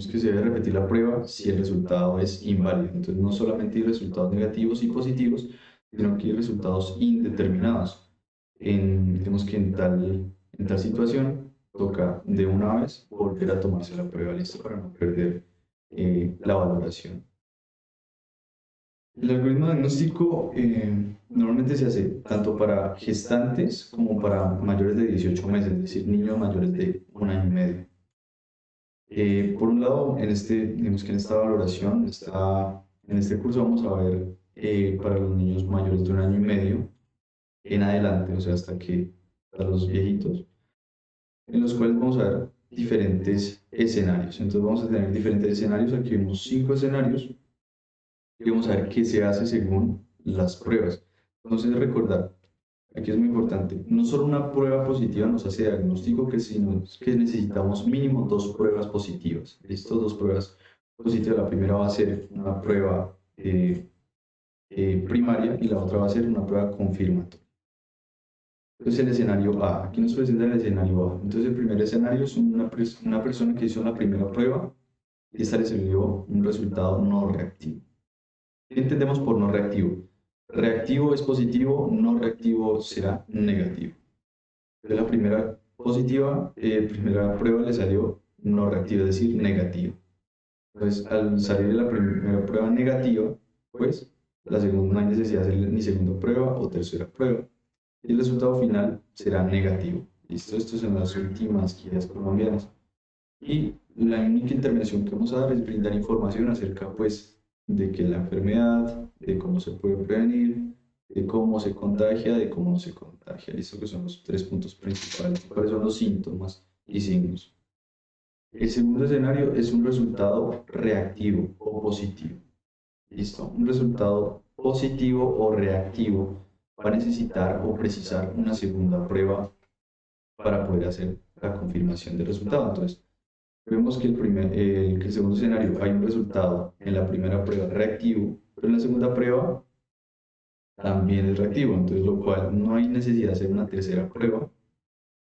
que se debe repetir la prueba si el resultado es inválido. Entonces, no solamente hay resultados negativos y positivos, sino que hay resultados indeterminados. Digamos que en tal situación toca de una vez volver a tomarse la prueba, listo, para no perder la valoración. El algoritmo diagnóstico normalmente se hace tanto para gestantes como para mayores de 18 meses, es decir, niños mayores de 1 año y medio. Por un lado, digamos que en esta valoración, en este curso vamos a ver para los niños mayores de 1 año y medio en adelante, o sea, para los viejitos, en los cuales vamos a ver diferentes escenarios. Entonces vamos a tener diferentes escenarios, aquí vemos 5 escenarios y vamos a ver qué se hace según las pruebas. Entonces recordar, aquí es muy importante, no solo una prueba positiva nos hace diagnóstico, sino que necesitamos mínimo 2 pruebas positivas. ¿Listo? 2 pruebas positivas. La primera va a ser una prueba primaria y la otra va a ser una prueba confirmatoria. Entonces el escenario A, aquí nos presenta el escenario A. Entonces el primer escenario es una persona que hizo la primera prueba y esta le salió un resultado no reactivo. ¿Qué entendemos por no reactivo? Reactivo es positivo, no reactivo será negativo. Entonces la primera prueba le salió no reactiva, es decir, negativa. Entonces al salir de la primera prueba negativa, pues la segunda no hay necesidad de hacer ni segunda prueba o tercera prueba. Y el resultado final será negativo. ¿Listo? Estas son las últimas guías colombianas. Y la única intervención que vamos a dar es brindar información acerca, pues, de que la enfermedad, de cómo se puede prevenir, de cómo se contagia, de cómo no se contagia. Listo, que son los 3 puntos principales. ¿Cuáles son los síntomas y signos? El segundo escenario es un resultado reactivo o positivo. Listo, un resultado positivo o reactivo va a necesitar o precisar una segunda prueba para poder hacer la confirmación del resultado. Entonces, vemos que el segundo escenario hay un resultado en la primera prueba reactivo, pero en la segunda prueba también es reactivo, entonces lo cual no hay necesidad de hacer una tercera prueba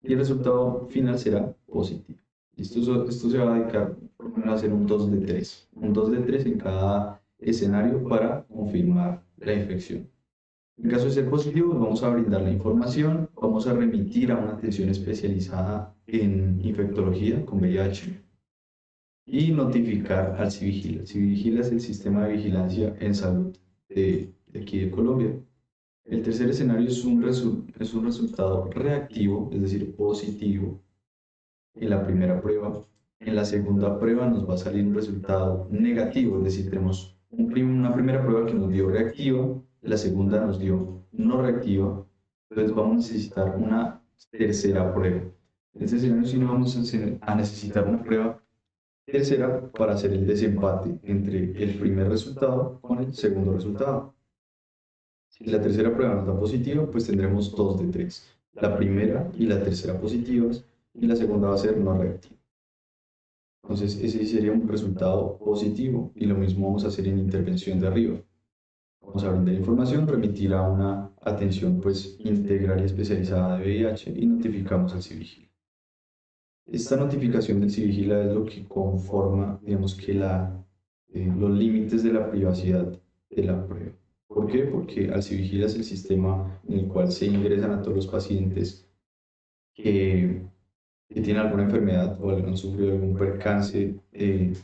y el resultado final será positivo. Esto se va a dedicar por lo menos a hacer un 2 de 3, un 2 de 3 en cada escenario para confirmar la infección. En caso de ser positivo, vamos a brindar la información, vamos a remitir a una atención especializada en infectología con VIH y notificar al Civigila. El Civigila es el sistema de vigilancia en salud de aquí de Colombia. El tercer escenario es un resultado reactivo, es decir, positivo en la primera prueba. En la segunda prueba nos va a salir un resultado negativo, es decir, tenemos una primera prueba que nos dio reactiva, la segunda nos dio no reactiva, entonces vamos a necesitar una tercera prueba. En este escenario sí no vamos a necesitar una prueba tercera para hacer el desempate entre el primer resultado con el segundo resultado. Si la tercera prueba nos da positiva, pues tendremos 2 de 3. La primera y la tercera positivas y la segunda va a ser no reactiva. Entonces ese sería un resultado positivo y lo mismo vamos a hacer en intervención de arriba. Vamos a brindar información, remitir a una atención pues integral y especializada de VIH y notificamos al CIVIGILA. Esta notificación del CIVIGILA es lo que conforma, digamos que los límites de la privacidad de la prueba. ¿Por qué? Porque al CIVIGILA es el sistema en el cual se ingresan a todos los pacientes que, que tienen alguna enfermedad o han sufrido algún percance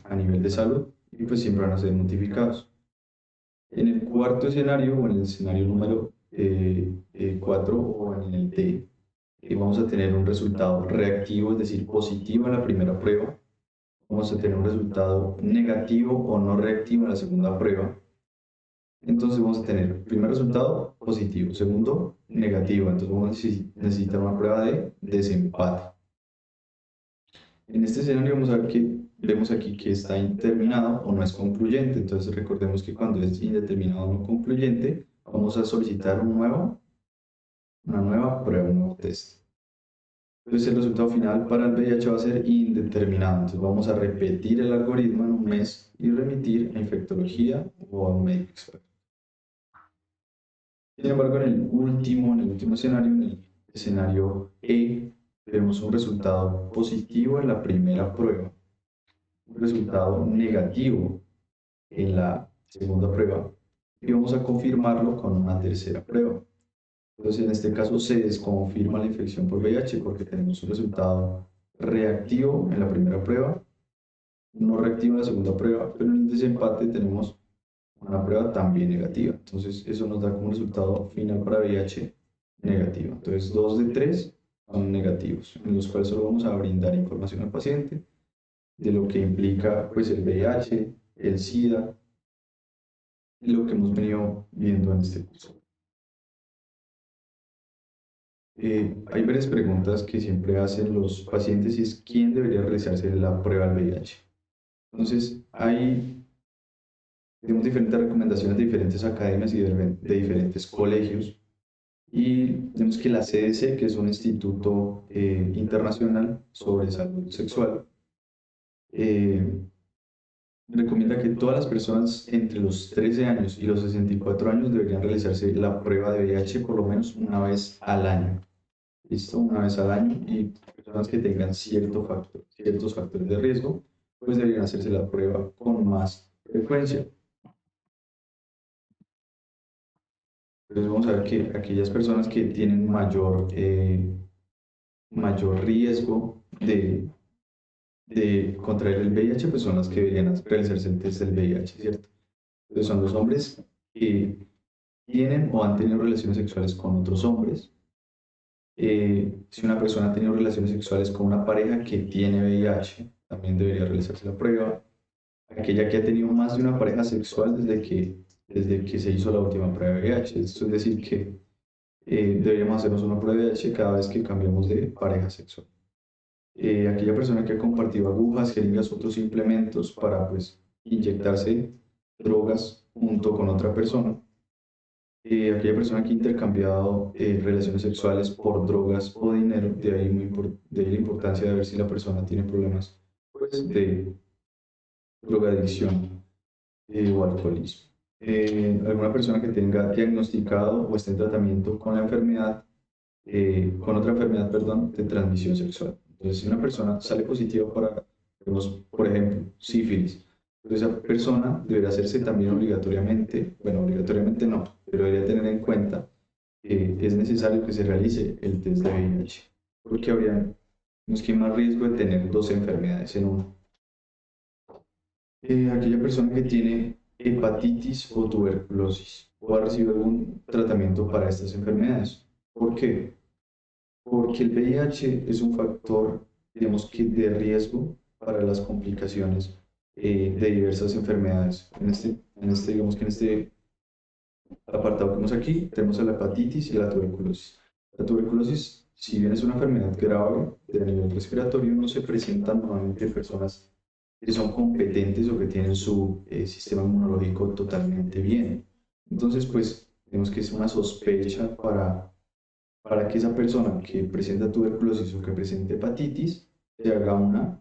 a nivel de salud y pues siempre van a ser notificados. En el cuarto escenario, o en el escenario número 4 o en el D, vamos a tener un resultado reactivo, es decir, positivo en la primera prueba. Vamos a tener un resultado negativo o no reactivo en la segunda prueba. Entonces vamos a tener primer resultado positivo, segundo negativo. Entonces vamos a necesitar una prueba de desempate. En este escenario vamos a ver que vemos aquí que está indeterminado o no es concluyente. Entonces recordemos que cuando es indeterminado o no concluyente, vamos a solicitar una nueva prueba, un nuevo test. Entonces el resultado final para el VIH va a ser indeterminado. Entonces vamos a repetir el algoritmo en un mes y remitir a infectología o a un médico experto. Sin embargo, en el último escenario, en el escenario E, vemos un resultado positivo en la primera prueba, un resultado negativo en la segunda prueba y vamos a confirmarlo con una tercera prueba. Entonces, en este caso se desconfirma la infección por VIH porque tenemos un resultado reactivo en la primera prueba, no reactivo en la segunda prueba, pero en el desempate tenemos una prueba también negativa. Entonces, eso nos da como resultado final para VIH negativo. Entonces, 2 de 3 son negativos, en los cuales solo vamos a brindar información al paciente de lo que implica pues, el VIH, el SIDA, y lo que hemos venido viendo en este curso. Hay varias preguntas que siempre hacen los pacientes y es ¿quién debería realizarse la prueba del VIH? Entonces, hay tenemos diferentes recomendaciones de diferentes academias y de diferentes colegios. Y vemos que la CDC, que es un instituto internacional sobre salud sexual, recomienda que todas las personas entre los 13 años y los 64 años deberían realizarse la prueba de VIH por lo menos una vez al año. ¿Listo? Una vez al año y personas que tengan ciertos factores de riesgo, pues deberían hacerse la prueba con más frecuencia. Entonces vamos a ver que aquellas personas que tienen mayor riesgo de contraer el VIH, pues son las que deberían realizarse el test del VIH, ¿cierto? Entonces son los hombres que tienen o han tenido relaciones sexuales con otros hombres. Si una persona ha tenido relaciones sexuales con una pareja que tiene VIH, también debería realizarse la prueba. Aquella que ha tenido más de una pareja sexual desde que se hizo la última prueba de VIH. Esto es decir, que deberíamos hacernos una prueba de VIH cada vez que cambiamos de pareja sexual. Aquella persona que ha compartido agujas, jeringas, otros implementos para pues, inyectarse drogas junto con otra persona. Aquella persona que ha intercambiado relaciones sexuales por drogas o dinero, de ahí la importancia de ver si la persona tiene problemas pues, de drogadicción o alcoholismo. Alguna persona que tenga diagnosticado o esté en tratamiento con la enfermedad, con otra enfermedad, perdón, de transmisión sexual. Entonces, si una persona sale positiva para, por ejemplo, sífilis, entonces esa persona deberá hacerse también obligatoriamente, bueno, obligatoriamente no, pero debería tener en cuenta que es necesario que se realice el test de VIH, porque habría más riesgo de tener dos enfermedades en uno. Aquella persona que tiene hepatitis o tuberculosis o ha recibido algún tratamiento para estas enfermedades. ¿Por qué? Porque el VIH es un factor, digamos que de riesgo para las complicaciones de diversas enfermedades. Digamos que en este El apartado que vemos aquí, tenemos a la hepatitis y la tuberculosis. La tuberculosis, si bien es una enfermedad grave de nivel respiratorio, no se presentan normalmente en personas que son competentes o que tienen su sistema inmunológico totalmente bien. Entonces, pues, vemos que es una sospecha para que esa persona que presenta tuberculosis o que presente hepatitis se haga una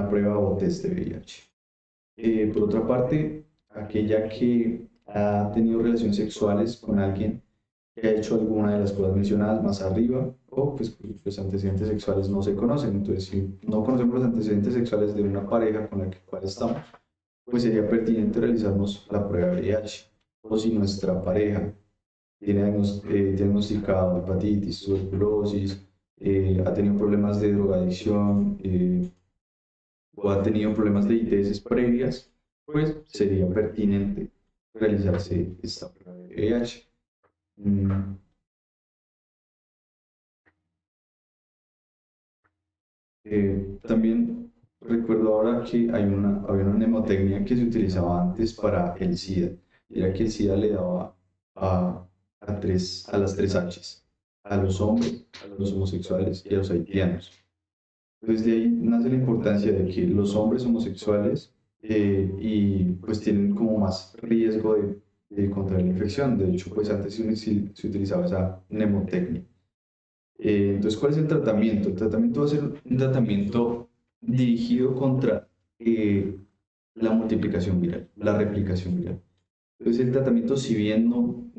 prueba o test de VIH. Por otra parte, aquella que ha tenido relaciones sexuales con alguien que ha hecho alguna de las cosas mencionadas más arriba, o pues los antecedentes sexuales no se conocen. Entonces, si no conocemos los antecedentes sexuales de una pareja con la cual estamos, pues sería pertinente realizarnos la prueba de VIH. O si nuestra pareja tiene diagnosticado hepatitis, tuberculosis, ha tenido problemas de drogadicción, o ha tenido problemas de ITS previas, pues sería pertinente realizarse esta prueba de VIH. Mm, también recuerdo ahora que había una mnemotecnia que se utilizaba antes para el SIDA, y era que el SIDA le daba a las tres Hs, a los hombres, a los homosexuales y a los haitianos. Entonces de ahí nace la importancia de que los hombres homosexuales y pues tienen como más riesgo de contraer la infección. De hecho, pues antes se utilizaba esa mnemotecnia. Entonces, ¿cuál es el tratamiento? El tratamiento va a ser un tratamiento dirigido contra la multiplicación viral, la replicación viral. Entonces, el tratamiento, si bien no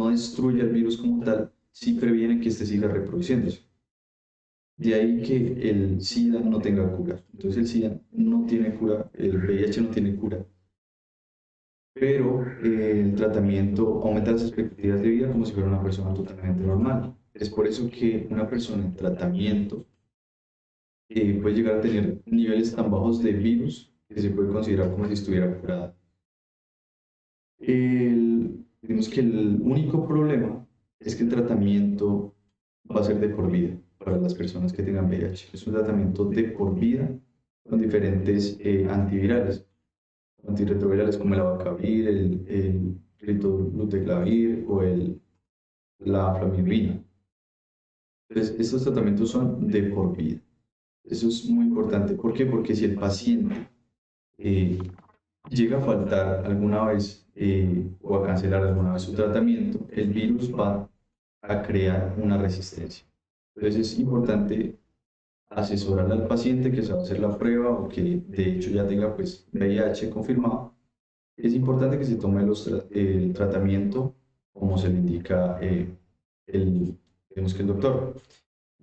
destruye el virus como tal, sí previene que éste siga reproduciéndose. De ahí que el SIDA no tenga cura. Entonces, el SIDA no tiene cura, el VIH no tiene cura, pero el tratamiento aumenta las expectativas de vida como si fuera una persona totalmente normal. Es por eso que una persona en tratamiento puede llegar a tener niveles tan bajos de virus que se puede considerar como si estuviera curada. Digamos que el único problema es que el tratamiento va a ser de por vida para las personas que tengan VIH. Es un tratamiento de por vida con diferentes antivirales, antirretrovirales como el abacavir, el ribotolutegravir o la flamivir. Entonces, estos tratamientos son de por vida. Eso es muy importante. ¿Por qué? Porque si el paciente eh, llega a faltar alguna vez o a cancelar alguna vez su tratamiento, el virus va a crear una resistencia. Entonces es importante asesorar al paciente que se va a hacer la prueba o que de hecho ya tenga pues VIH confirmado. Es importante que se tome el tratamiento como se le indica digamos que el doctor.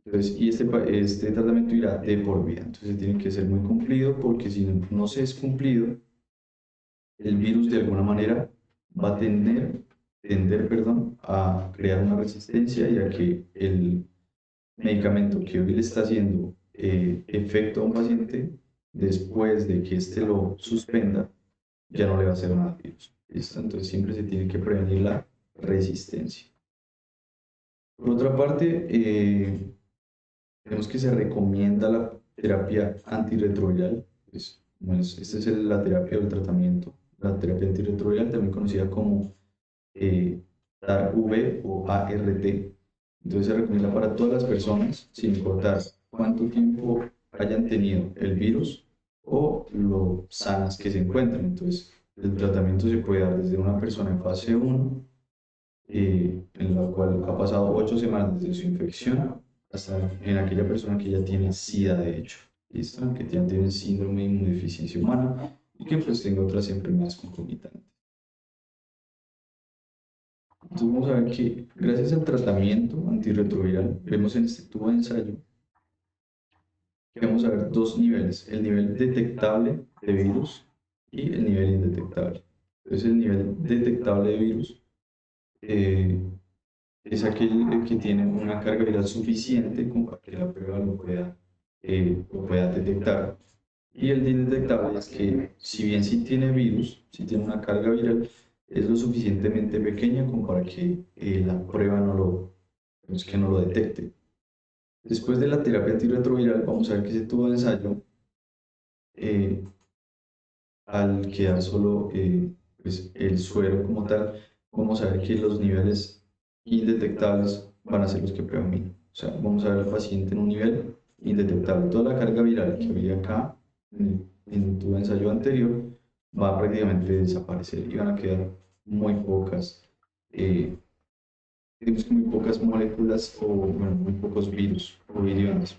Entonces, y este tratamiento irá de por vida. Entonces tiene que ser muy cumplido porque si no se es cumplido, el virus de alguna manera va a tender, a crear una resistencia, ya que el medicamento que hoy le está haciendo efecto a un paciente, después de que éste lo suspenda, ya no le va a hacer nada al virus. ¿Listo? Entonces siempre se tiene que prevenir la resistencia. Por otra parte, vemos que se recomienda la terapia antirretroviral. Pues, esta es la terapia del tratamiento. La terapia antirretroviral, también conocida como TARV o ART. Entonces se recomienda para todas las personas, sin importar cuánto tiempo hayan tenido el virus o lo sanas que se encuentren. Entonces, el tratamiento se puede dar desde una persona en fase 1, en la cual ha pasado 8 semanas desde su infección, hasta en aquella persona que ya tiene SIDA, de hecho, ¿listo? Que ya tiene síndrome de inmunodeficiencia humana y que pues tenga otras enfermedades concomitantes. Entonces vamos a ver que gracias al tratamiento antirretroviral, vemos en este tubo de ensayo que vamos a ver dos niveles, el nivel detectable de virus y el nivel indetectable. Entonces el nivel detectable de virus eh, es aquel que tiene una carga viral suficiente como para que la prueba lo pueda detectar. Y el indetectable es que, si bien sí tiene virus, sí tiene una carga viral, es lo suficientemente pequeña como para que la prueba pues, que no lo detecte. Después de la terapia antirretroviral, vamos a ver que ese tubo de ensayo, eh, al quedar solo pues, el suero como tal, vamos a ver que los niveles indetectables van a ser los que predominan. O sea, vamos a ver al paciente en un nivel indetectable. Toda la carga viral que había acá en tu ensayo anterior va a prácticamente desaparecer y van a quedar muy pocas, eh, digamos que muy pocas moléculas o bueno, muy pocos virus o viriones.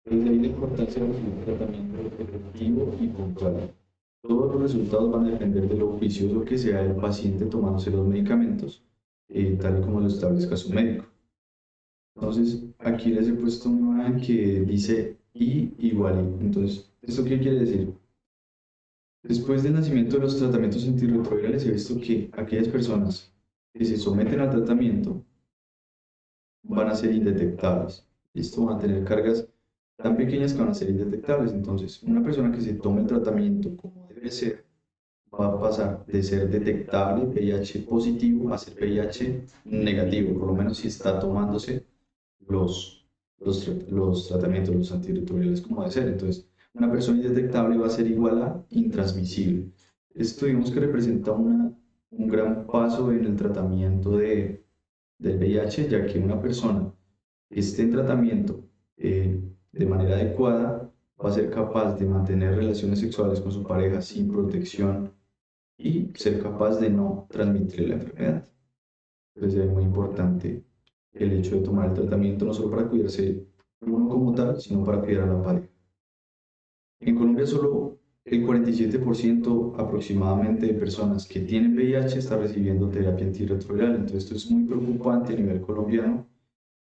Desde ahí la importancia de un tratamiento efectivo y puntual. Todos los resultados van a depender de lo juicioso que sea el paciente tomándose los medicamentos, tal y como lo establezca su médico. Entonces, aquí les he puesto una imagen que dice I igual I. Entonces, ¿esto qué quiere decir? Después del nacimiento de los tratamientos antirretrovirales, he visto que aquellas personas que se someten al tratamiento van a ser indetectables. Esto van a tener cargas tan pequeñas que van a ser indetectables. Entonces, una persona que se tome el tratamiento como debe ser, va a pasar de ser detectable VIH positivo a ser VIH negativo, por lo menos si está tomándose los tratamientos, los antirretrovirales como debe ser. Entonces, una persona indetectable va a ser igual a intransmisible. Esto digamos que representa un gran paso en el tratamiento del VIH, ya que una persona que esté en tratamiento de manera adecuada va a ser capaz de mantener relaciones sexuales con su pareja sin protección y ser capaz de no transmitir la enfermedad. Entonces es muy importante el hecho de tomar el tratamiento no solo para cuidarse uno como tal, sino para cuidar a la pareja. En Colombia solo el 47% aproximadamente de personas que tienen VIH está recibiendo terapia antirretroviral. Entonces esto es muy preocupante a nivel colombiano.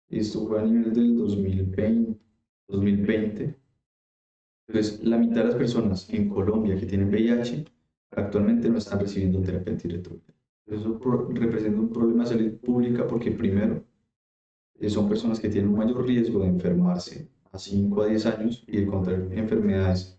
Esto fue a nivel del 2020. Entonces, la mitad de las personas en Colombia que tienen VIH actualmente no están recibiendo terapia antirretroviral. Eso representa un problema de salud pública porque primero son personas que tienen un mayor riesgo de enfermarse a 5 a 10 años y de contraer enfermedades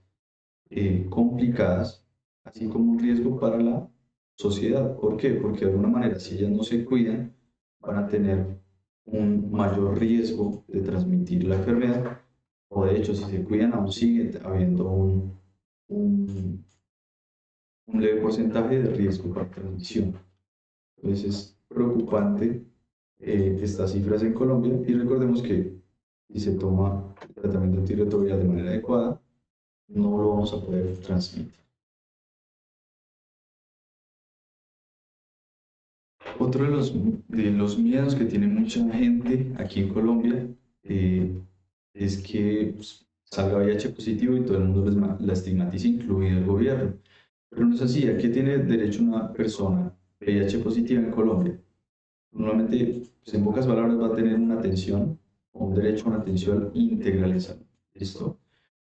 complicadas, así como un riesgo para la sociedad. ¿Por qué? Porque de alguna manera, si ellas no se cuidan, van a tener un mayor riesgo de transmitir la enfermedad, o de hecho, si se cuidan, aún sigue habiendo un, un leve porcentaje de riesgo para transmisión. Entonces es preocupante estas cifras en Colombia y recordemos que si se toma el tratamiento antirretroviral de manera adecuada, no lo vamos a poder transmitir. Otro de los miedos que tiene mucha gente aquí en Colombia es que pues, salga VIH positivo y todo el mundo la estigmatiza, incluido el gobierno. Pero no es así. ¿A qué tiene derecho una persona VIH positiva en Colombia? Normalmente, pues, en pocas palabras, va a tener una atención o un derecho a una atención integral en salud. ¿Listo?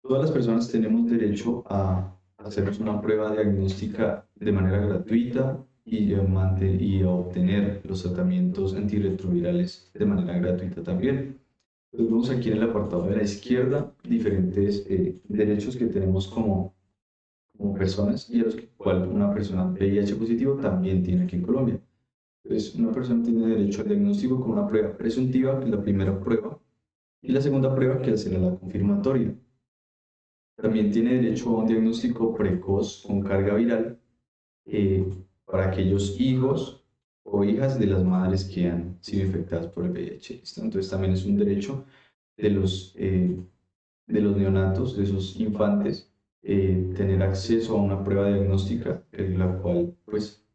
Todas las personas tenemos derecho a hacernos una prueba diagnóstica de manera gratuita y a obtener los tratamientos antirretrovirales de manera gratuita también. Entonces vemos aquí en el apartado de la izquierda diferentes derechos que tenemos como personas y a los cuales una persona VIH positivo también tiene aquí en Colombia. Entonces, una persona tiene derecho al diagnóstico con una prueba presuntiva, que es la primera prueba, y la segunda prueba, que será la confirmatoria. También tiene derecho a un diagnóstico precoz con carga viral eh, para aquellos hijos o hijas de las madres que han sido infectadas por el VIH. ¿Listo? Entonces, también es un derecho de los neonatos, de esos infantes, tener acceso a una prueba diagnóstica, la cual, pues,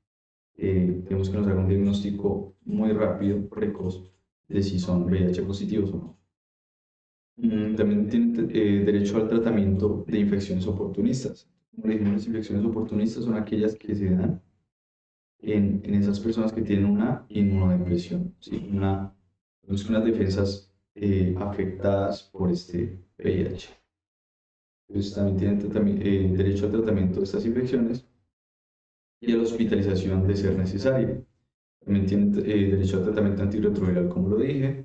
tenemos que nos haga un diagnóstico muy rápido, precoz, de si son VIH positivos o no. También tienen derecho al tratamiento de infecciones oportunistas. Como le dijimos, las infecciones oportunistas son aquellas que se dan en esas personas que tienen una inmunodepresión, ¿sí? Unas defensas afectadas por este VIH. Entonces también tienen derecho al tratamiento de estas infecciones y a la hospitalización de ser necesaria. También tienen derecho al tratamiento antirretroviral, como lo dije,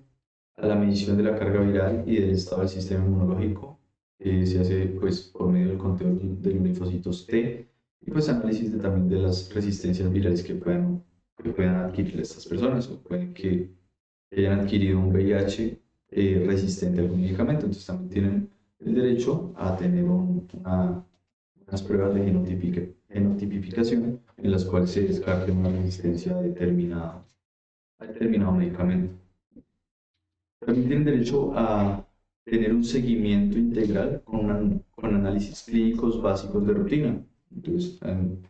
a la medición de la carga viral y del estado del sistema inmunológico. Se hace pues, por medio del conteo de los linfocitos T y pues análisis también de las resistencias virales que puedan adquirir estas personas o pueden que hayan adquirido un VIH resistente a algún medicamento. Entonces también tienen el derecho a tener una unas pruebas de genotipificación en las cuales se descarta una resistencia a determinado medicamento. También tienen derecho a tener un seguimiento integral con análisis clínicos básicos de rutina. Entonces,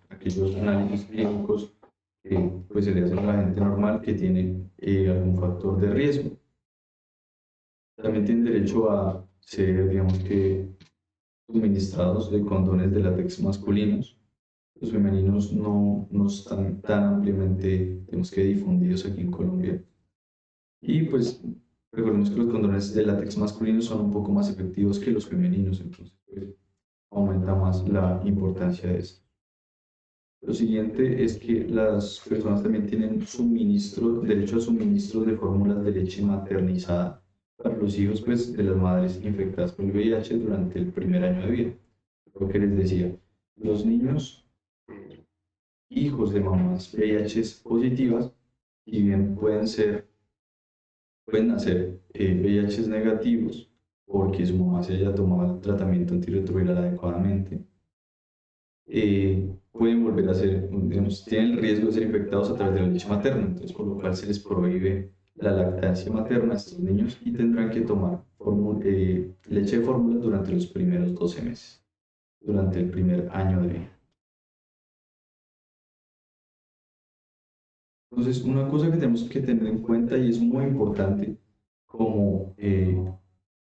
aquellos análisis clínicos que pues, se le hacen a la gente normal que tiene algún factor de riesgo. También tienen derecho a ser, digamos que, suministrados de condones de látex masculinos. Los femeninos no están tan ampliamente, digamos que, difundidos aquí en Colombia. Y pues recordemos que los condones de látex masculinos son un poco más efectivos que los femeninos, entonces pues, aumenta más la importancia de esto. Lo siguiente es que las personas también tienen derecho a suministro de fórmulas de leche maternizada para los hijos pues, de las madres infectadas por el VIH durante el primer año de vida. Lo que les decía, los niños hijos de mamás VIH positivas, si bien pueden nacer VIH negativos porque su mamá se haya tomado el tratamiento antirretroviral adecuadamente, pueden volver a ser, digamos, tienen el riesgo de ser infectados a través de la leche materna, entonces por lo cual se les prohíbe la lactancia materna a estos niños y tendrán que tomar leche de fórmula durante los primeros 12 meses, durante el primer año de vida. Entonces, una cosa que tenemos que tener en cuenta y es muy importante como,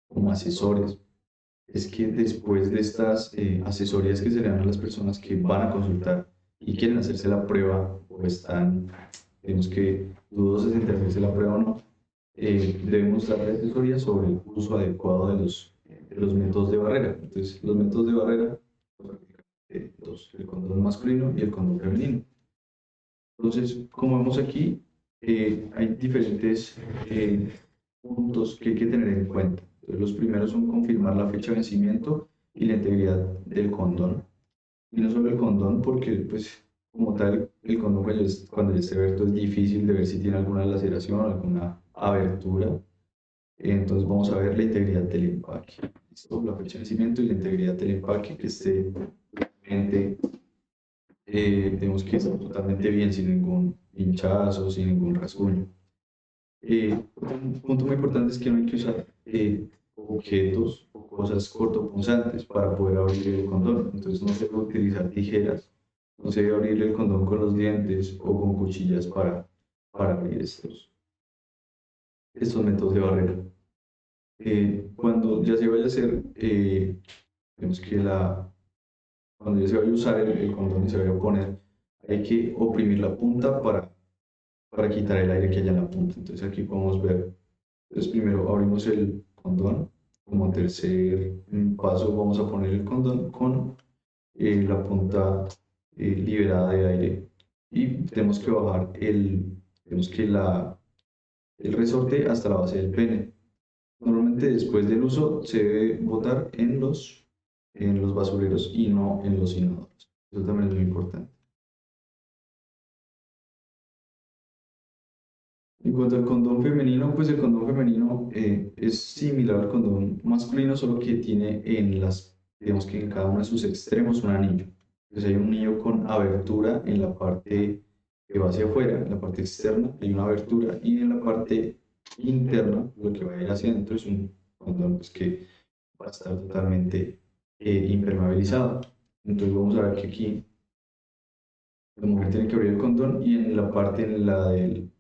como asesores es que después de estas asesorías que se le dan a las personas que van a consultar y quieren hacerse la prueba o están, digamos que dudosas entre hacerse la prueba o no, debemos darle asesoría sobre el uso adecuado de los métodos de barrera. Entonces, los métodos de barrera, pues, el condón masculino y el condón femenino. Entonces, como vemos aquí, hay diferentes puntos que hay que tener en cuenta. Entonces, los primeros son confirmar la fecha de vencimiento y la integridad del condón. Y no solo el condón, porque pues como tal, el condón cuando ya esté abierto es difícil de ver si tiene alguna laceración o alguna abertura. Entonces vamos a ver la integridad del empaque. ¿Listo? La fecha de vencimiento y la integridad del empaque que esté realmente tenemos que estar totalmente bien, sin ningún hinchazo, sin ningún rasguño. Un punto muy importante es que no hay que usar objetos o cosas cortopunzantes para poder abrir el condón. Entonces no se debe utilizar tijeras, no se debe abrir el condón con los dientes o con cuchillas para abrir estos métodos de barrera. Cuando ya se vaya a hacer, digamos que cuando ya se vaya a usar el condón y se vaya a poner, hay que oprimir la punta para quitar el aire que haya en la punta. Entonces aquí podemos ver, entonces primero abrimos el condón, como tercer paso vamos a poner el condón con la punta liberada de aire y tenemos que bajar el resorte hasta la base del pene. Normalmente después del uso se debe botar en los basureros y no en los inodoros. Eso también es muy importante. En cuanto al condón femenino, pues el condón femenino es similar al condón masculino, solo que tiene digamos que en cada uno de sus extremos un anillo. Entonces hay un anillo con abertura en la parte que va hacia afuera, en la parte externa hay una abertura y en la parte interna, lo que va a ir hacia adentro es un condón pues, que va a estar totalmente impermeabilizado. Entonces vamos a ver que aquí la mujer tiene que abrir el condón y en la parte en la del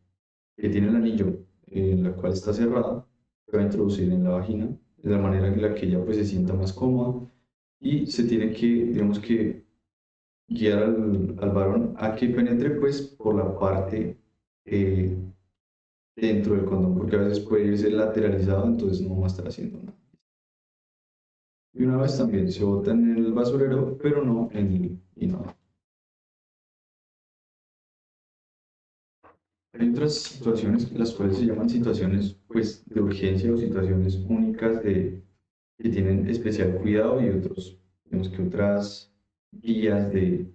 que tiene el anillo, en la cual está cerrada, se va a introducir en la vagina, de la manera en la que ella pues, se sienta más cómoda y se tiene que, digamos que, guiar al varón a que penetre pues por la parte eh, dentro del condón, porque a veces puede irse lateralizado, entonces no va a estar haciendo nada. Y una vez también se bota en el basurero, pero no en el inodoro. Hay otras situaciones, las cuales se llaman situaciones pues, de urgencia o situaciones únicas que tienen especial cuidado y otros, digamos que otras guías de,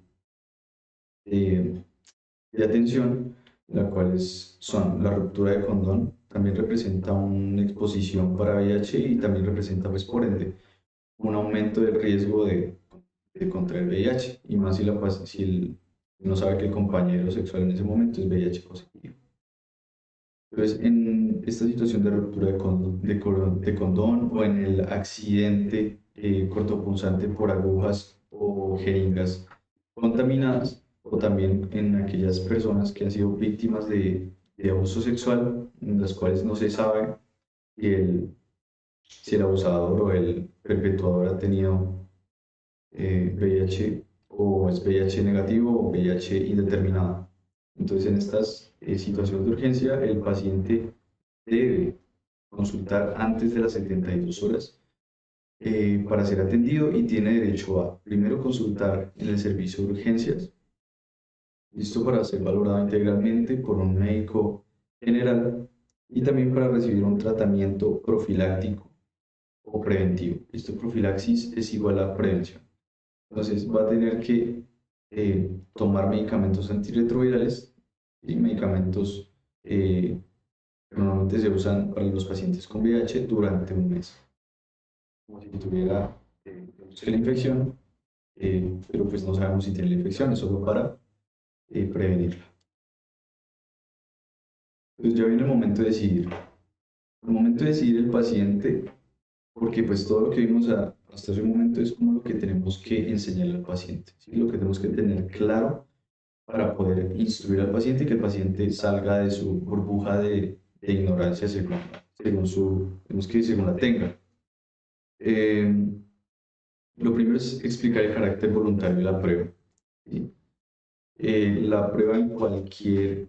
de atención, las cuales son la ruptura de condón, también representa una exposición para VIH y también representa, pues, por ende, un aumento del riesgo de de contraer VIH, y más si no sabe que el compañero sexual en ese momento es VIH positivo. Entonces, en esta situación de ruptura de condón o en el accidente cortopunzante por agujas o jeringas contaminadas, o también en aquellas personas que han sido víctimas de abuso sexual, en las cuales no se sabe si si el abusador o el perpetuador ha tenido VIH o es VIH negativo o VIH indeterminado. Entonces, en estas situaciones de urgencia, el paciente debe consultar antes de las 72 horas para ser atendido y tiene derecho a primero consultar en el servicio de urgencias, listo para ser valorado integralmente por un médico general y también para recibir un tratamiento profiláctico o preventivo. Esto profilaxis es igual a prevención. Entonces va a tener que tomar medicamentos antirretrovirales y medicamentos que normalmente se usan para los pacientes con VIH durante un mes, como si tuviera la infección, pero pues no sabemos si tiene la infección, es solo para prevenirla. Entonces ya viene el momento de decidir. El momento de decidir el paciente, porque pues todo lo que vimos hasta ese momento es como lo que tenemos que enseñarle al paciente, ¿sí? Lo que tenemos que tener claro para poder instruir al paciente y que el paciente salga de su burbuja de ignorancia según la tenga. Lo primero es explicar el carácter voluntario de la prueba, ¿sí? La prueba en cualquier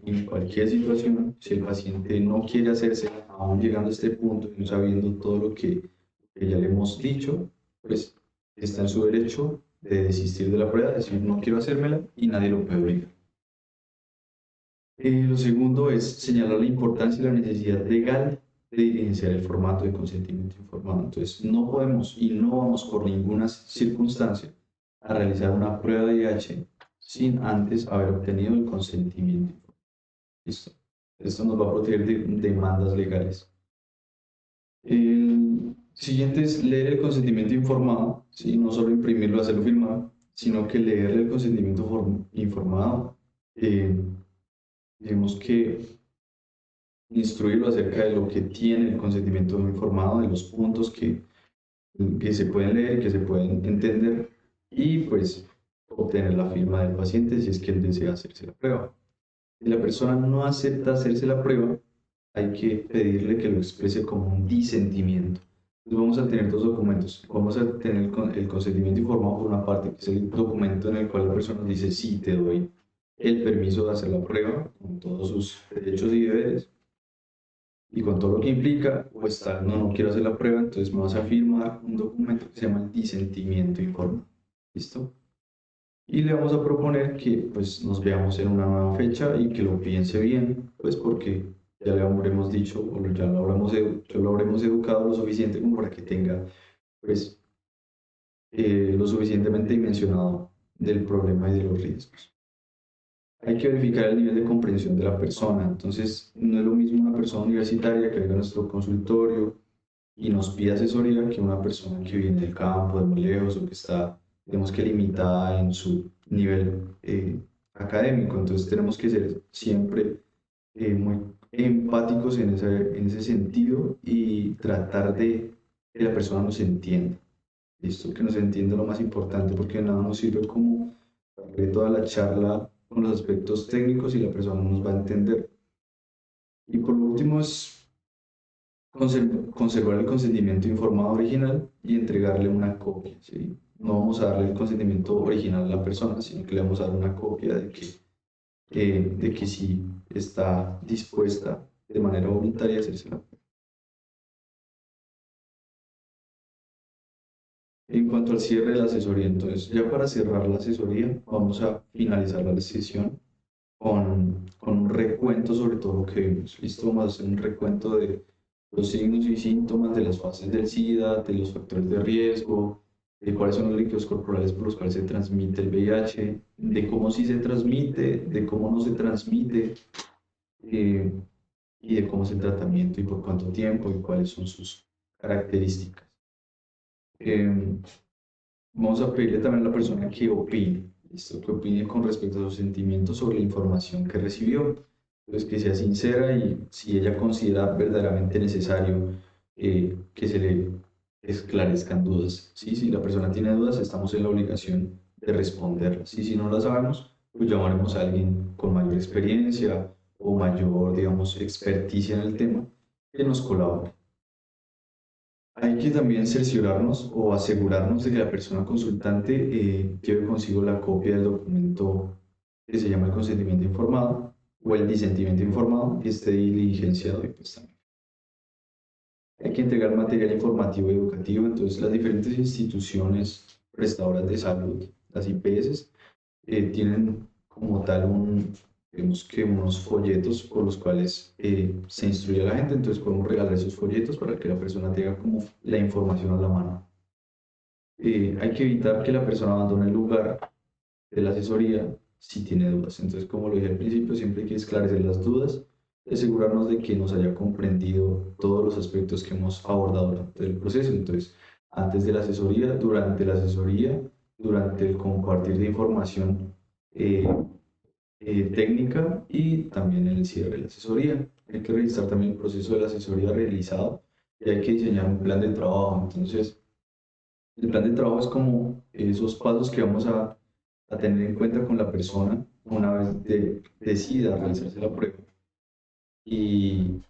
situación, si el paciente no quiere hacerse, aún llegando a este punto y no sabiendo todo lo que ya le hemos dicho, pues está en su derecho de desistir de la prueba, decir no quiero hacérmela y nadie lo puede obligar. Lo segundo es señalar la importancia y la necesidad legal de diligenciar el formato de consentimiento informado. Entonces, no podemos y no vamos por ninguna circunstancia a realizar una prueba de IH sin antes haber obtenido el consentimiento informado. ¿Listo? Esto nos va a proteger de demandas legales. El siguiente es leer el consentimiento informado, ¿sí? No solo imprimirlo, hacerlo firmado, sino que leer el consentimiento informado. Digamos que instruirlo acerca de lo que tiene el consentimiento informado, de los puntos que se pueden leer y que se pueden entender, y pues obtener la firma del paciente si es que él desea hacerse la prueba. Si la persona no acepta hacerse la prueba, hay que pedirle que lo exprese como un disentimiento. Entonces vamos a tener dos documentos. Vamos a tener el consentimiento informado por una parte, que es el documento en el cual la persona dice sí, te doy el permiso de hacer la prueba con todos sus derechos y deberes y con todo lo que implica, pues tal, no quiero hacer la prueba, entonces me vas a firmar un documento que se llama el disentimiento informado. ¿Listo? Y le vamos a proponer que pues nos veamos en una nueva fecha y que lo piense bien, pues porque ya le habremos dicho o ya lo habremos educado lo suficiente como para que tenga pues lo suficientemente dimensionado del problema y de los riesgos. Hay que verificar el nivel de comprensión de la persona. Entonces, no es lo mismo una persona universitaria que venga a nuestro consultorio y nos pide asesoría que una persona que viene del campo, de muy lejos o que está, digamos que limitada en su nivel académico. Entonces, tenemos que ser siempre muy empáticos en ese sentido y tratar de que la persona nos entienda. Listo, que nos entienda lo más importante, porque nada nos sirve como darle toda la charla con los aspectos técnicos y la persona no nos va a entender. Y por último es conservar el consentimiento informado original y entregarle una copia, ¿sí? No vamos a darle el consentimiento original a la persona, sino que le vamos a dar una copia de que sí está dispuesta de manera voluntaria a hacerse la. En cuanto al cierre de la asesoría, entonces ya para cerrar la asesoría, vamos a finalizar la sesión con un recuento sobre todo lo que vimos. Listo, vamos a hacer un recuento de los signos y síntomas, de las fases del SIDA, de los factores de riesgo, de cuáles son los líquidos corporales por los cuales se transmite el VIH, de cómo sí se transmite, de cómo no se transmite, eh, y de cómo es el tratamiento y por cuánto tiempo y cuáles son sus características. Eh, Vamos a pedirle también a la persona que opine, ¿listo? Que opine con respecto a sus sentimientos sobre la información que recibió. Entonces, que sea sincera y si ella considera verdaderamente necesario que se le esclarezcan dudas. ¿Sí? Si la persona tiene dudas, estamos en la obligación de responderlas. Y si no las sabemos, pues llamaremos a alguien con mayor experiencia o mayor, digamos, experticia en el tema que nos colabore. Hay que también cerciorarnos o asegurarnos de que la persona consultante lleve consigo la copia del documento que se llama el consentimiento informado o el disentimiento informado y esté diligenciado y pues también. Hay que entregar material informativo y educativo, entonces las diferentes instituciones prestadoras de salud, las IPS, tienen como tal digamos que unos folletos por los cuales se instruye a la gente, entonces podemos regalar esos folletos para que la persona tenga como la información a la mano. Hay que evitar que la persona abandone el lugar de la asesoría si tiene dudas. Entonces, como lo dije al principio, siempre hay que esclarecer las dudas y asegurarnos de que nos haya comprendido todos los aspectos que hemos abordado durante el proceso. Entonces, antes de la asesoría, durante el compartir de información eh, técnica y también en el cierre de la asesoría. Hay que registrar también el proceso de la asesoría realizado y hay que diseñar un plan de trabajo. Entonces, el plan de trabajo es como esos pasos que vamos a tener en cuenta con la persona una vez decida realizarse la prueba y,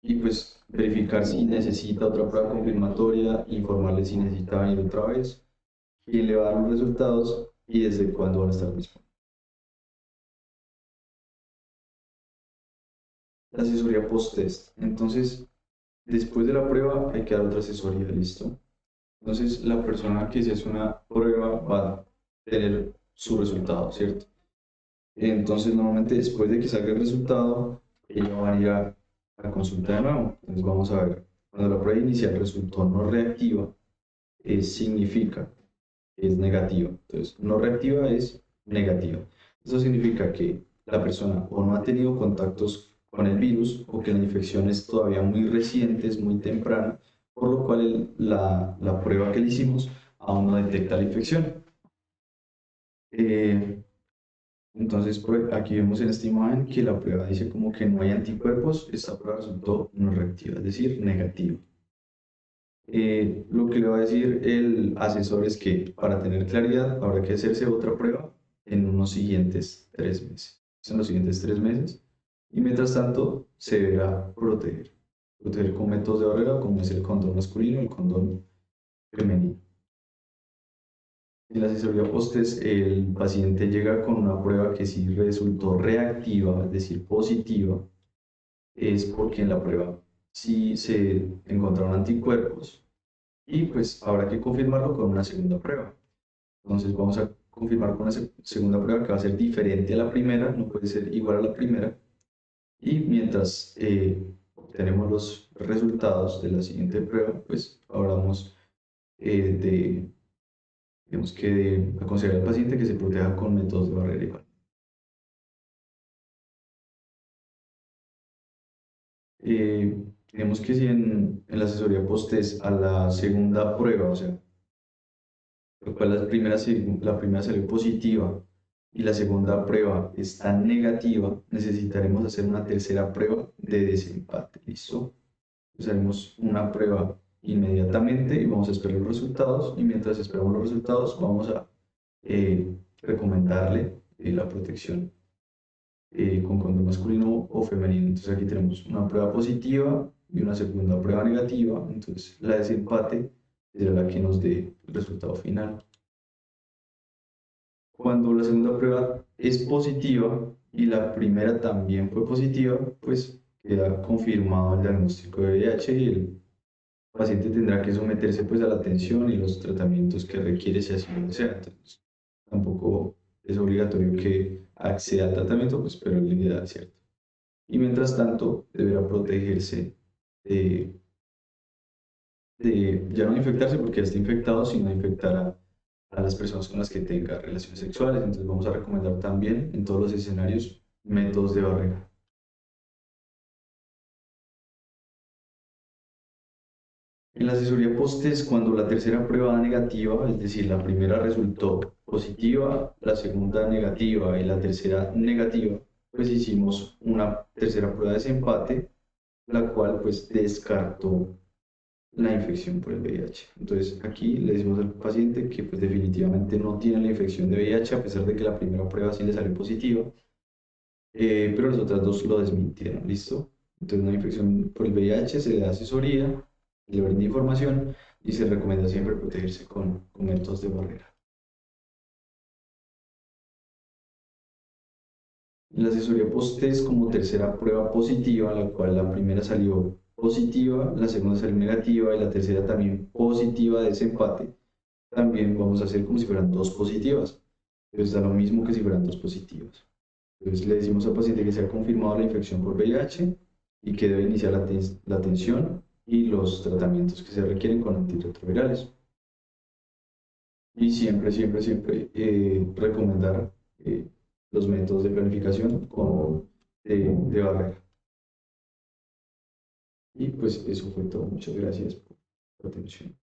y pues verificar si necesita otra prueba confirmatoria, informarle si necesita venir otra vez, quién le va a dar los resultados y desde cuándo van a estar disponibles. La asesoría post-test. Entonces, después de la prueba hay que dar otra asesoría, ¿listo? Entonces, la persona que se hace una prueba va a tener su resultado, ¿cierto? Entonces, normalmente después de que salga el resultado, ella va a ir a consulta de nuevo. Entonces, vamos a ver, cuando la prueba inicial resultó no reactiva, significa que es negativa. Entonces, no reactiva es negativa. Eso significa que la persona o no ha tenido contactos con el virus o que la infección es todavía muy reciente, es muy temprana, por lo cual la prueba que le hicimos aún no detecta la infección. Eh, Entonces, aquí vemos en esta imagen que la prueba dice como que no hay anticuerpos, esta prueba resultó no reactiva, es decir, negativa. Lo que le va a decir el asesor es que para tener claridad habrá que hacerse otra prueba en unos siguientes 3 meses. En los siguientes 3 meses. Y mientras tanto, se deberá proteger. Proteger con métodos de barrera como es el condón masculino y el condón femenino. En la asesoría postes, el paciente llega con una prueba que sí resultó reactiva, es decir, positiva, es porque en la prueba sí se encontraron anticuerpos y pues habrá que confirmarlo con una segunda prueba. Entonces vamos a confirmar con una segunda prueba que va a ser diferente a la primera, no puede ser igual a la primera. Y mientras obtenemos los resultados de la siguiente prueba, pues hablamos de digamos que aconsejar al paciente que se proteja con métodos de barrera igual. Digamos que si en la asesoría post-test a la segunda prueba, o sea, lo cual la primera salió positiva y la segunda prueba está negativa, necesitaremos hacer una tercera prueba de desempate. ¿Listo? Entonces haremos una prueba inmediatamente y vamos a esperar los resultados y mientras esperamos los resultados vamos a recomendarle la protección con condón masculino o femenino. Entonces aquí tenemos una prueba positiva y una segunda prueba negativa. Entonces la desempate será la que nos dé el resultado final. Cuando la segunda prueba es positiva y la primera también fue positiva, pues queda confirmado el diagnóstico de VIH y el paciente tendrá que someterse pues a la atención y los tratamientos que requiere si así lo desea. Entonces, tampoco es obligatorio que acceda al tratamiento, pues, pero es la idea, ¿cierto? Y mientras tanto, deberá protegerse de, de ya no infectarse porque ya está infectado, sino infectar a las personas con las que tenga relaciones sexuales. Entonces, vamos a recomendar también en todos los escenarios métodos de barrera. En la asesoría post-test, cuando la tercera prueba da negativa, es decir, la primera resultó positiva, la segunda negativa y la tercera negativa, pues hicimos una tercera prueba de desempate, la cual pues descartó la infección por el VIH. Entonces aquí le decimos al paciente que pues definitivamente no tiene la infección de VIH a pesar de que la primera prueba sí le salió positiva, pero las otras dos lo desmintieron, ¿listo? Entonces una infección por el VIH se le da asesoría, le brinda información y se recomienda siempre protegerse con métodos de barrera. La asesoría post-test como tercera prueba positiva, la cual la primera salió positiva, la segunda salió negativa y la tercera también positiva de desempate, también vamos a hacer como si fueran dos positivas. Entonces da lo mismo que si fueran dos positivas. Entonces le decimos al paciente que se ha confirmado la infección por VIH y que debe iniciar la atención y los tratamientos que se requieren con antirretrovirales. Y siempre, siempre, siempre recomendar los métodos de planificación como de barrera. Y pues eso fue todo. Muchas gracias por la atención.